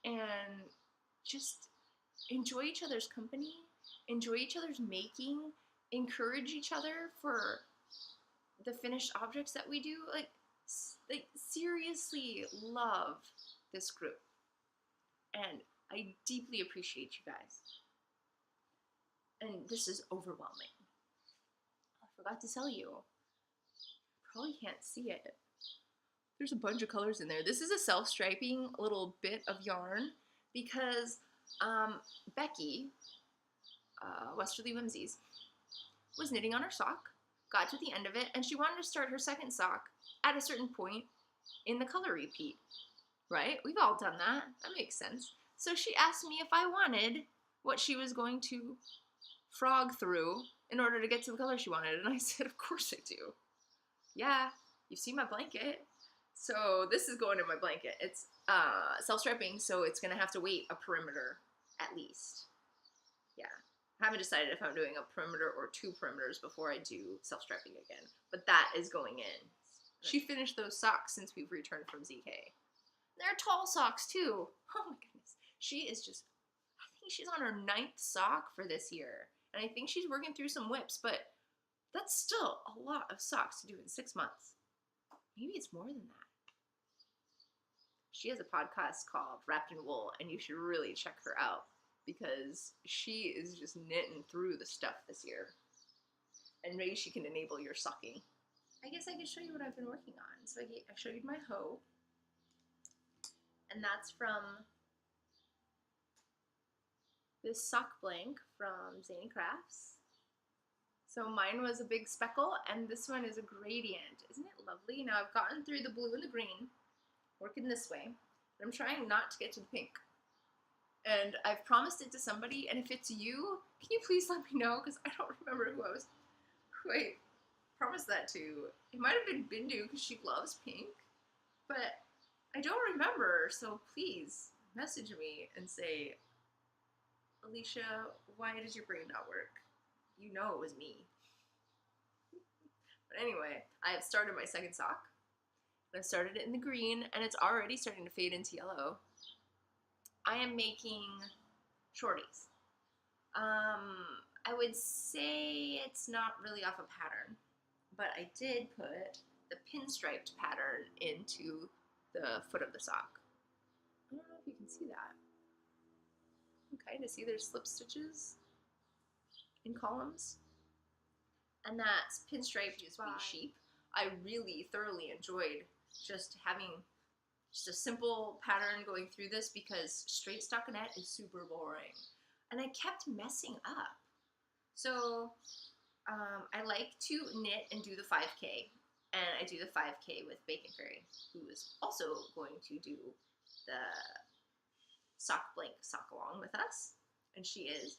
and just enjoy each other's company, enjoy each other's making, encourage each other for the finished objects that we do. Like seriously love this group. And I deeply appreciate you guys. And this is overwhelming. I forgot to tell you. Probably can't see it. There's a bunch of colors in there. This is a self-striping little bit of yarn because Becky, Westerly Whimsies, was knitting on her sock, got to the end of it, and she wanted to start her second sock at a certain point in the color repeat. Right? We've all done that. That makes sense. So she asked me if I wanted what she was going to frog through in order to get to the color she wanted. And I said, of course I do. Yeah, you see my blanket. So this is going in my blanket. It's self-striping, so it's going to have to wait a perimeter at least. Yeah. I haven't decided if I'm doing a perimeter or 2 perimeters before I do self-striping again. But that is going in. She finished those socks since we've returned from ZK. They're tall socks too. Oh my goodness. She is just, I think she's on her 9th sock for this year. And I think she's working through some whips, but that's still a lot of socks to do in 6 months. Maybe it's more than that. She has a podcast called Wrapped in Wool, and you should really check her out because she is just knitting through the stuff this year. And maybe she can enable your socking. I guess I can show you what I've been working on. So I showed you my hoe. And that's from this sock blank from Zany Crafts. So mine was a big speckle, and this one is a gradient. Isn't it lovely? Now I've gotten through the blue and the green, working this way. And I'm trying not to get to the pink. And I've promised it to somebody, and if it's you, can you please let me know? Because I don't remember who I promised that to. It might have been Bindu, because she loves pink. But I don't remember, so please message me and say, Alicia, why does your brain not work? You know it was me. But anyway, I have started my second sock. And I started it in the green, and it's already starting to fade into yellow. I am making shorties. I would say it's not really off a pattern, but I did put the pinstriped pattern into the foot of the sock. I don't know if you can see that. You can kind of see there's slip stitches in columns. And that's pinstriped by Sheep. I really thoroughly enjoyed just having just a simple pattern going through this because straight stockinette is super boring. And I kept messing up. So I like to knit and do the 5K. And I do the 5K with Bacon Fairy, who is also going to do the sock blank sock along with us. And she is.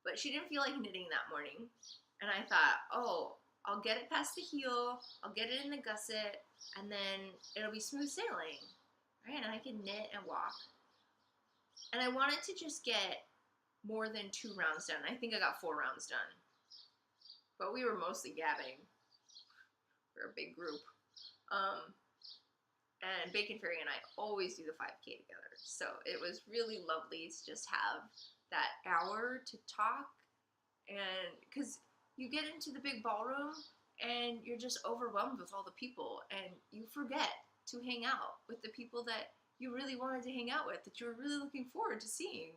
But she didn't feel like knitting that morning. And I thought, oh, I'll get it past the heel, I'll get it in the gusset, and then it'll be smooth sailing, right? And I can knit and walk. And I wanted to just get more than 2 rounds done. I think I got 4 rounds done. But we were mostly gabbing. We're a big group. And Bacon Fairy and I always do the 5K together. So it was really lovely to just have that hour to talk. And because you get into the big ballroom and you're just overwhelmed with all the people, and you forget to hang out with the people that you really wanted to hang out with, that you were really looking forward to seeing.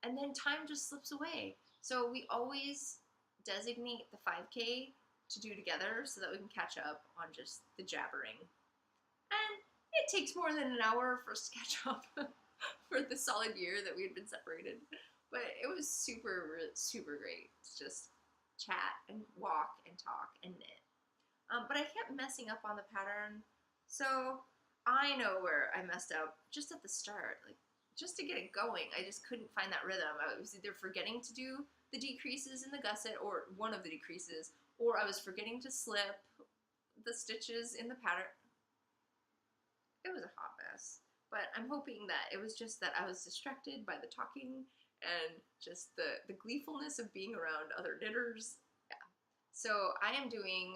And then time just slips away. So we always designate the 5K to do together so that we can catch up on just the jabbering. And it takes more than an hour for us to catch up for the solid year that we had been separated. But it was super, super great to just chat and walk and talk and knit. But I kept messing up on the pattern. So I know where I messed up just at the start. Like, just to get it going, I just couldn't find that rhythm. I was either forgetting to do the decreases in the gusset, or one of the decreases, or I was forgetting to slip the stitches in the pattern. It was a hot mess. But I'm hoping that it was just that I was distracted by the talking and just the gleefulness of being around other knitters. Yeah. So I am doing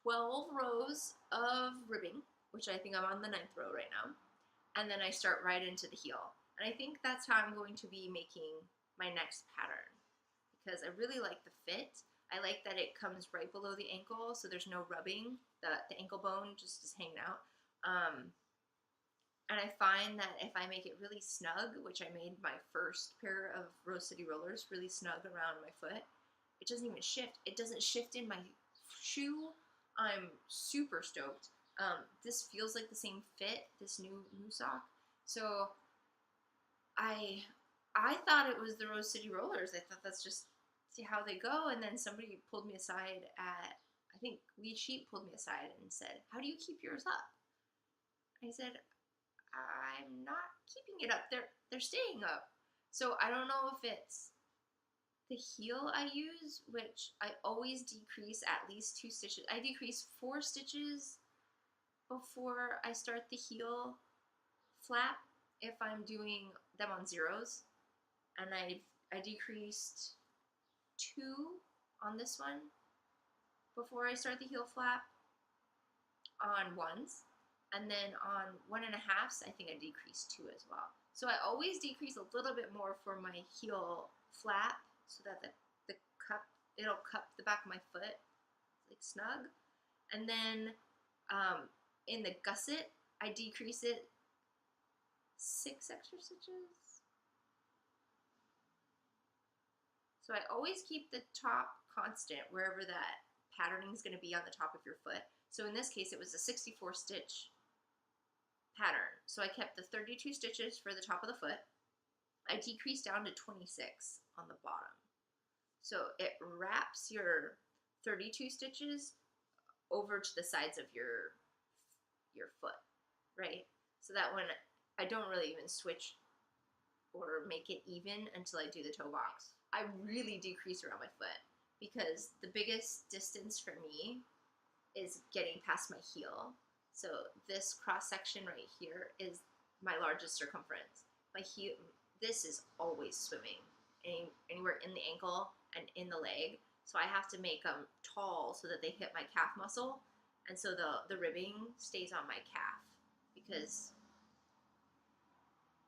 12 rows of ribbing, which I think I'm on the 9th row right now. And then I start right into the heel. And I think that's how I'm going to be making my next pattern, because I really like the fit. I like that it comes right below the ankle, so there's no rubbing. The ankle bone just is hanging out. And I find that if I make it really snug, which I made my first pair of Rose City rollers really snug around my foot, it doesn't even shift. It doesn't shift in my shoe. I'm super stoked. This feels like the same fit, this new sock. So I thought it was the Rose City rollers. I thought that's just see how they go. And then somebody pulled me aside I think Lead Sheep pulled me aside and said, "How do you keep yours up?" I said, "I'm not keeping it up. They're staying up." So I don't know if it's the heel I use, which I always decrease at least 2 stitches. I decrease 4 stitches before I start the heel flap if I'm doing them on zeros. And I decreased 2 on this one before I start the heel flap on ones. And then on 1.5s, I think I decreased 2 as well. So I always decrease a little bit more for my heel flap so that the cup, it'll cup the back of my foot, like snug. And then in the gusset, I decrease it 6 extra stitches. So I always keep the top constant wherever that patterning is going to be on the top of your foot. So in this case, it was a 64 stitch pattern. So I kept the 32 stitches for the top of the foot. I decreased down to 26 on the bottom. So it wraps your 32 stitches over to the sides of your foot, right? So that when I don't really even switch or make it even until I do the toe box. I really decrease around my foot because the biggest distance for me is getting past my heel. So this cross section right here is my largest circumference. My heel, this is always swimming anywhere in the ankle and in the leg. So I have to make them tall so that they hit my calf muscle. And so the ribbing stays on my calf because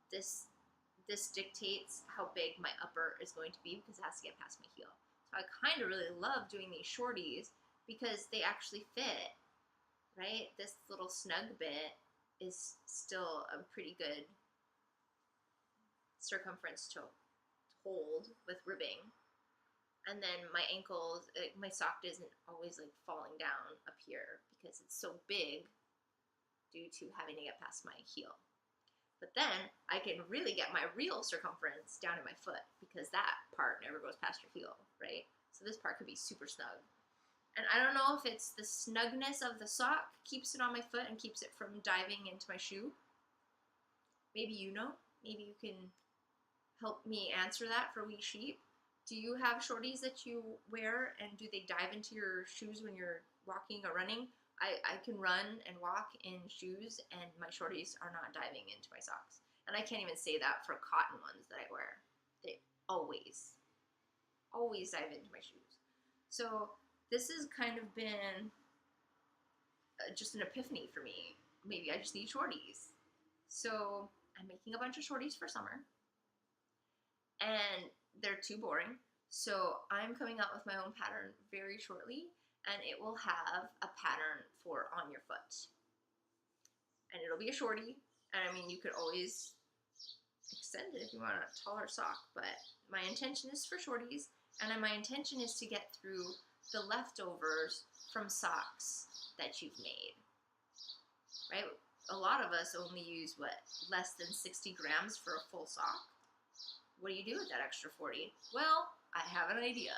this dictates how big my upper is going to be because it has to get past my heel. So I kind of really love doing these shorties because they actually fit, right? This little snug bit is still a pretty good circumference to hold with ribbing. And then my ankles, my sock isn't always like falling down up here because it's so big due to having to get past my heel. But then I can really get my real circumference down in my foot because that part never goes past your heel, right? So this part could be super snug. And I don't know if it's the snugness of the sock keeps it on my foot and keeps it from diving into my shoe. Maybe you know. Maybe you can help me answer that for We Sheep. Do you have shorties that you wear, and do they dive into your shoes when you're walking or running? I can run and walk in shoes, and my shorties are not diving into my socks. And I can't even say that for cotton ones that I wear. They always dive into my shoes. So this has kind of been just an epiphany for me. Maybe I just need shorties. So I'm making a bunch of shorties for summer. And they're too boring. So I'm coming out with my own pattern very shortly, and it will have a pattern for on your foot. And it'll be a shorty. And I mean, you could always extend it if you want a taller sock, but my intention is for shorties, and my intention is to get through the leftovers from socks that you've made, right? A lot of us only use, less than 60 grams for a full sock. What do you do with that extra 40? Well, I have an idea.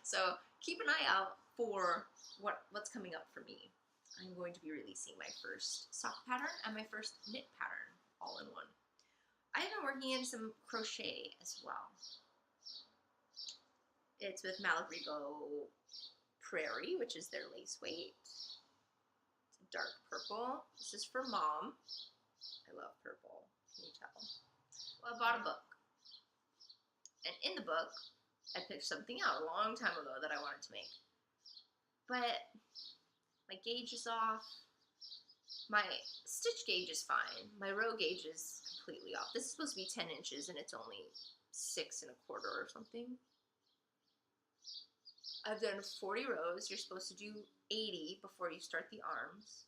So keep an eye out for what's coming up for me. I'm going to be releasing my first sock pattern and my first knit pattern all in one. I've been working in some crochet as well. It's with Malabrigo Prairie, which is their lace weight. It's a dark purple. This is for mom. I love purple. Can you tell? Well, I bought a book. And in the book, I picked something out a long time ago that I wanted to make. But my gauge is off. My stitch gauge is fine. My row gauge is completely off. This is supposed to be 10 inches and it's only 6 1/4 or something. I've done 40 rows. You're supposed to do 80 before you start the arms.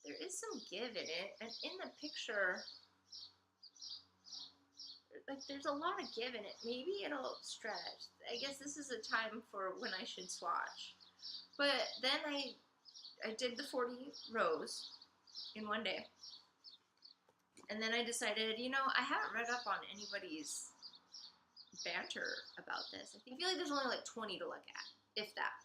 There is some give in it, and in the picture, like, there's a lot of give in it. Maybe it'll stretch. I guess this is a time for when I should swatch. But then I did the 40 rows in one day. And then I decided, I haven't read up on anybody's banter about this. I feel like there's only like 20 to look at, if that.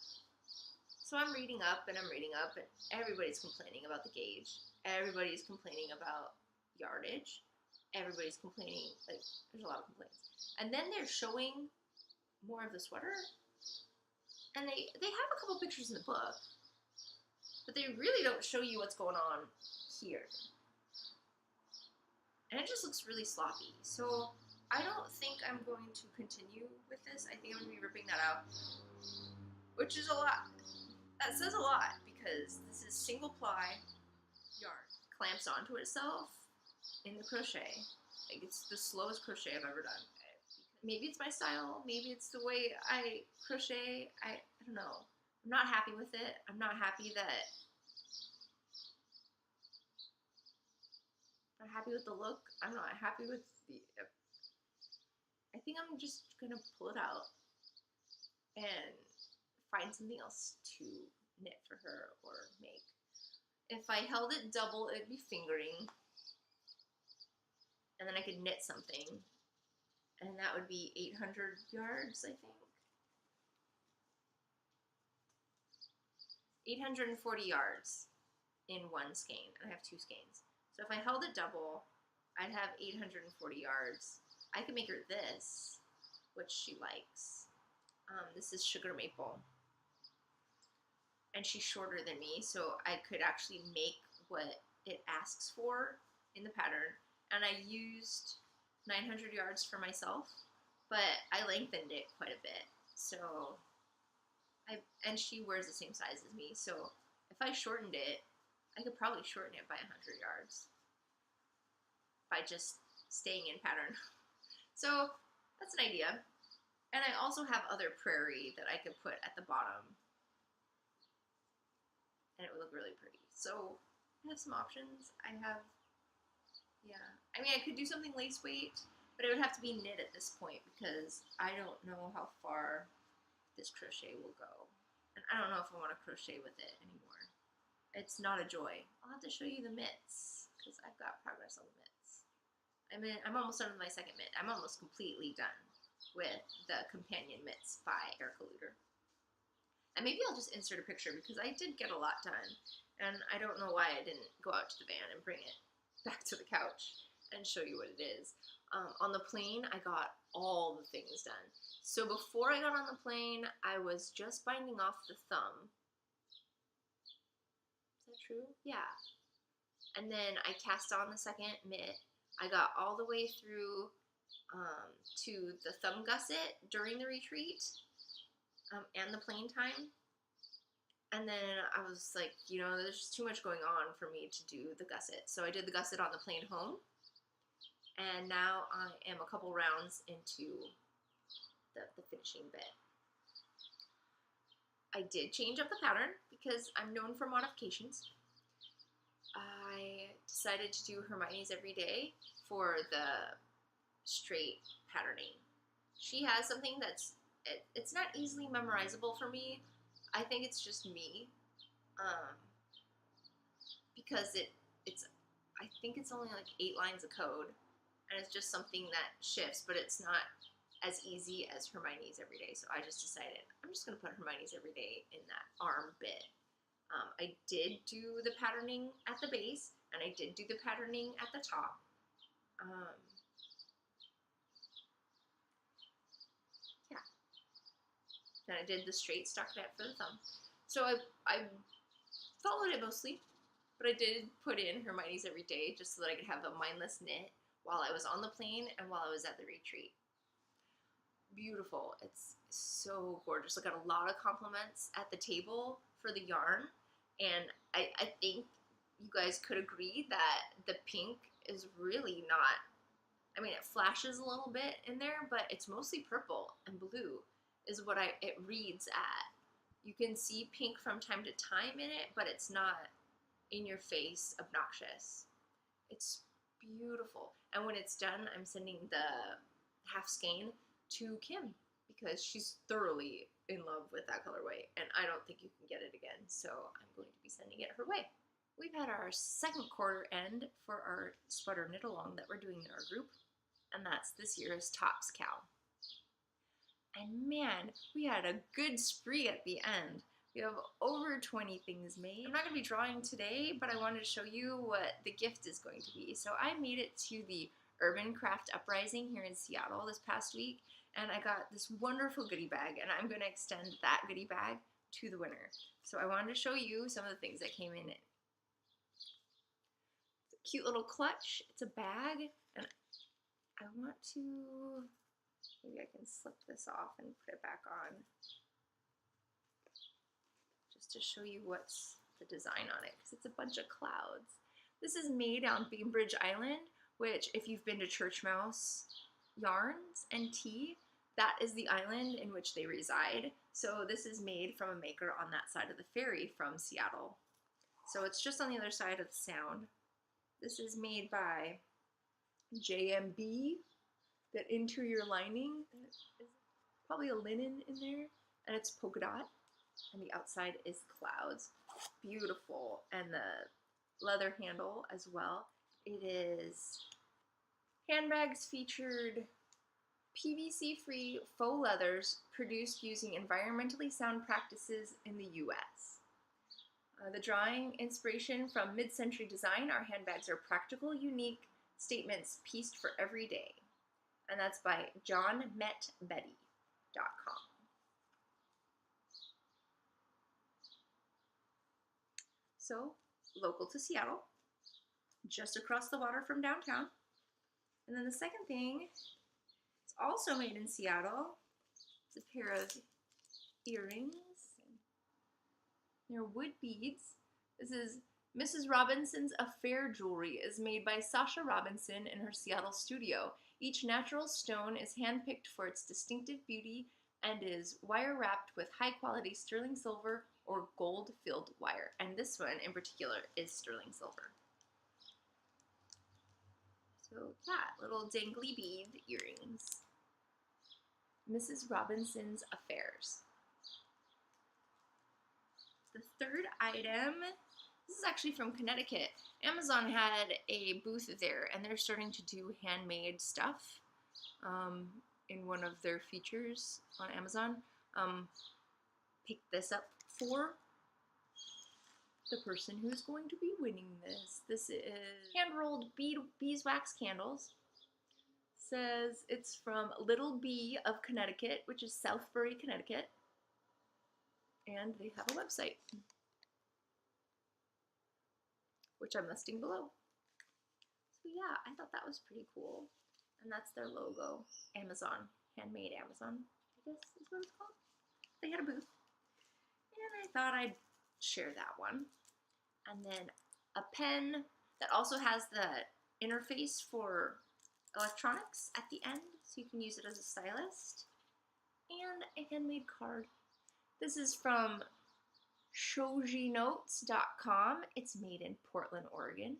So I'm reading up, and everybody's complaining about the gauge. Everybody's complaining about yardage. Everybody's complaining, like, there's a lot of complaints. And then they're showing more of the sweater. And they have a couple pictures in the book, but they really don't show you what's going on here. And it just looks really sloppy. So I don't think I'm going to continue with this. I think I'm going to be ripping that out, which is a lot. That says a lot, because this is single ply yarn. Clamps onto itself in the crochet. Like, it's the slowest crochet I've ever done. Maybe it's my style. Maybe it's the way I crochet. I don't know. I'm not happy with it. I'm not happy with the look. I'm not happy with I think I'm just gonna pull it out and find something else to knit for her or make. If I held it double, it'd be fingering. And then I could knit something. And that would be 800 yards, I think. 840 yards in one skein. And I have 2 skeins. So if I held it double, I'd have 840 yards. I could make her this, which she likes. This is sugar maple. And she's shorter than me, so I could actually make what it asks for in the pattern. And I used 900 yards for myself, but I lengthened it quite a bit. So, and she wears the same size as me, so if I shortened it, I could probably shorten it by 100 yards by just staying in pattern. So that's an idea. And I also have other prairie that I could put at the bottom, and it would look really pretty. So I have some options. I mean, I could do something lace weight, But it would have to be knit at this point because I don't know how far this crochet will go. And I don't know if I want to crochet with it anymore. It's not a joy. I'll have to show you the mitts because I've got progress on the mitts. I'm almost done with my second mitt. I'm almost completely done with the companion mitts by Erica Luder. And maybe I'll just insert a picture because I did get a lot done. And I don't know why I didn't go out to the van and bring it back to the couch and show you what it is. On the plane, I got all the things done. So before I got on the plane, I was just binding off the thumb. Is that true? Yeah. And then I cast on the second mitt. I got all the way through to the thumb gusset during the retreat and the plane time. And then I was like, you know, there's just too much going on for me to do the gusset. So I did the gusset on the plane home. And now I am a couple rounds into the finishing bit. I did change up the pattern because I'm known for modifications. I decided to do Hermione's Every Day for the straight patterning. She has something that's, it's not easily memorizable for me. I think it's just me, because I think it's only like 8 lines of code, and it's just something that shifts, but it's not as easy as Hermione's Every Day. So I just decided I'm just going to put Hermione's Every Day in that arm bit. I did do the patterning at the base, and I did do the patterning at the top. Yeah. And I did the straight stockinette for the thumb. So I followed it mostly, but I did put in Hermione's Every Day just so that I could have a mindless knit while I was on the plane and while I was at the retreat. Beautiful. It's so gorgeous. I got a lot of compliments at the table for the yarn, and I think you guys could agree that the pink is really not, I mean, it flashes a little bit in there, but it's mostly purple and blue is what it reads at. You can see pink from time to time in it, but it's not in your face obnoxious. It's beautiful. And when it's done, I'm sending the half skein to Kim because she's thoroughly in love with that colorway, and I don't think you can get it again, so I'm going to be sending it her way. We've had our second quarter end for our sweater knit along that we're doing in our group, and that's this year's Tops Cow. And man, we had a good spree at the end. We have over 20 things made. I'm not going to be drawing today, but I wanted to show you what the gift is going to be. So I made it to the Urban Craft Uprising here in Seattle this past week, and I got this wonderful goodie bag, and I'm going to extend that goodie bag to the winner. So I wanted to show you some of the things that came in it. It's a cute little clutch. It's a bag, and I want to, maybe I can slip this off and put it back on just to show you what's the design on it, because it's a bunch of clouds. This is made on Bainbridge Island, which if you've been to Church Mouse Yarns and Tea, that is the island in which they reside. So this is made from a maker on that side of the ferry from Seattle. So it's just on the other side of the Sound. This is made by JMB, that interior lining, that is probably a linen in there, and it's polka dot, and the outside is clouds. Beautiful. And the leather handle as well. It is handbags featured PVC-free faux leathers produced using environmentally sound practices in the US. The drawing inspiration from mid-century design, our handbags are practical, unique statements pieced for every day. And that's by johnmetbetty.com. So, local to Seattle, just across the water from downtown. And then the second thing, it's also made in Seattle. It's a pair of earrings. They're wood beads. This is Mrs. Robinson's Affair Jewelry is made by Sasha Robinson in her Seattle studio. Each natural stone is handpicked for its distinctive beauty and is wire wrapped with high quality sterling silver or gold filled wire. And this one in particular is sterling silver. So yeah, little dangly bead earrings. Mrs. Robinson's Affairs. The third item, this is actually from Connecticut. Amazon had a booth there, and they're starting to do handmade stuff in one of their features on Amazon. Picked this up for the person who's going to be winning this. This is hand-rolled beeswax candles. Says it's from Little Bee of Connecticut, which is Southbury, Connecticut. And they have a website, which I'm listing below. So yeah, I thought that was pretty cool. And that's their logo, Amazon, handmade Amazon, I guess is what it's called. They had a booth. And I thought I'd share that one. And then a pen that also has the interface for electronics at the end, so you can use it as a stylist. And a handmade card. This is from shojinotes.com. It's made in Portland, Oregon.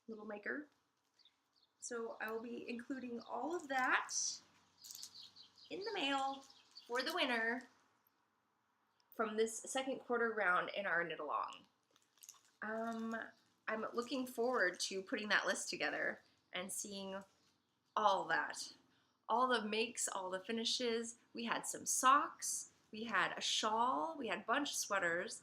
Little maker. So I will be including all of that in the mail for the winner from this second quarter round in our knit along. I'm looking forward to putting that list together and seeing all that. All the makes, all the finishes. We had some socks, we had a shawl, we had a bunch of sweaters,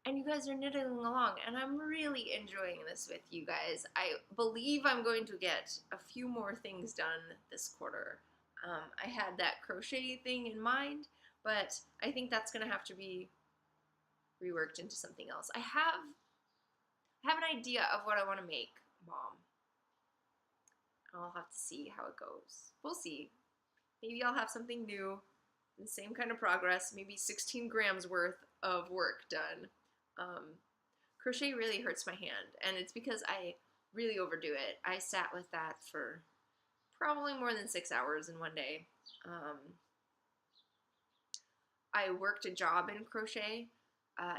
and you guys are knitting along, and I'm really enjoying this with you guys. I believe I'm going to get a few more things done this quarter. I had that crochet thing in mind, but I think that's going to have to be reworked into something else. I have an idea of what I want to make, Mom. I'll have to see how it goes. We'll see. Maybe I'll have something new, the same kind of progress, maybe 16 grams worth of work done. Crochet really hurts my hand, and it's because I really overdo it. I sat with that for probably more than 6 hours in one day. I worked a job in crochet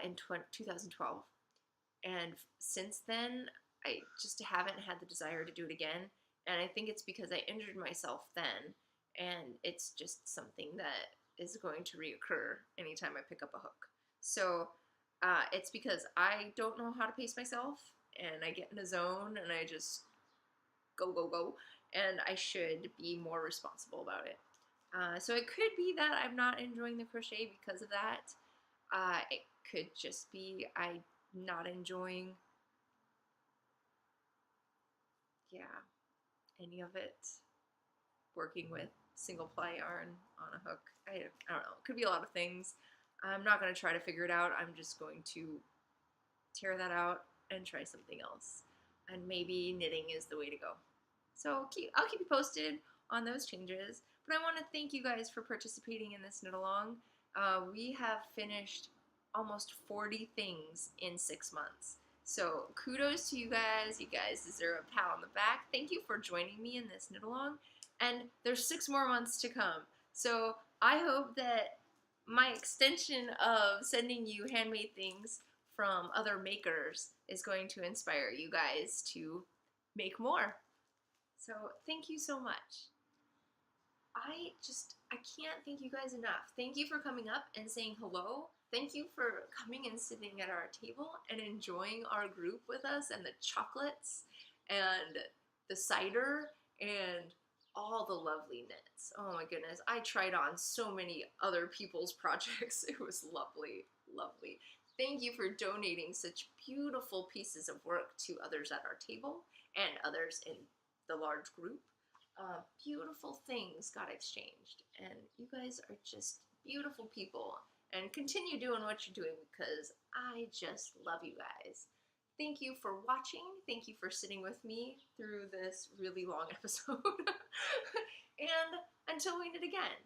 in 2012, and since then I just haven't had the desire to do it again. And I think it's because I injured myself then, and it's just something that is going to reoccur anytime I pick up a hook. So it's because I don't know how to pace myself, and I get in a zone, and I just go, go, go, and I should be more responsible about it. So it could be that I'm not enjoying the crochet because of that. It could just be I'm not enjoying, any of it. Working with single ply yarn on a hook. I don't know. It could be a lot of things. I'm not going to try to figure it out. I'm just going to tear that out and try something else. And maybe knitting is the way to go. So I'll keep you posted on those changes. But I want to thank you guys for participating in this knit along. We have finished almost 40 things in 6 months. So kudos to you guys. You guys deserve a pat on the back. Thank you for joining me in this knit along. And there's 6 more months to come. So I hope that my extension of sending you handmade things from other makers is going to inspire you guys to make more. So thank you so much. I can't thank you guys enough. Thank you for coming up and saying hello. Thank you for coming and sitting at our table and enjoying our group with us, and the chocolates and the cider and all the lovely knits. Oh my goodness, I tried on so many other people's projects. It was lovely, lovely. Thank you for donating such beautiful pieces of work to others at our table and others in the large group. Beautiful things got exchanged, and you guys are just beautiful people, and continue doing what you're doing because I just love you guys. Thank you for watching. Thank you for sitting with me through this really long episode. And until we knit again.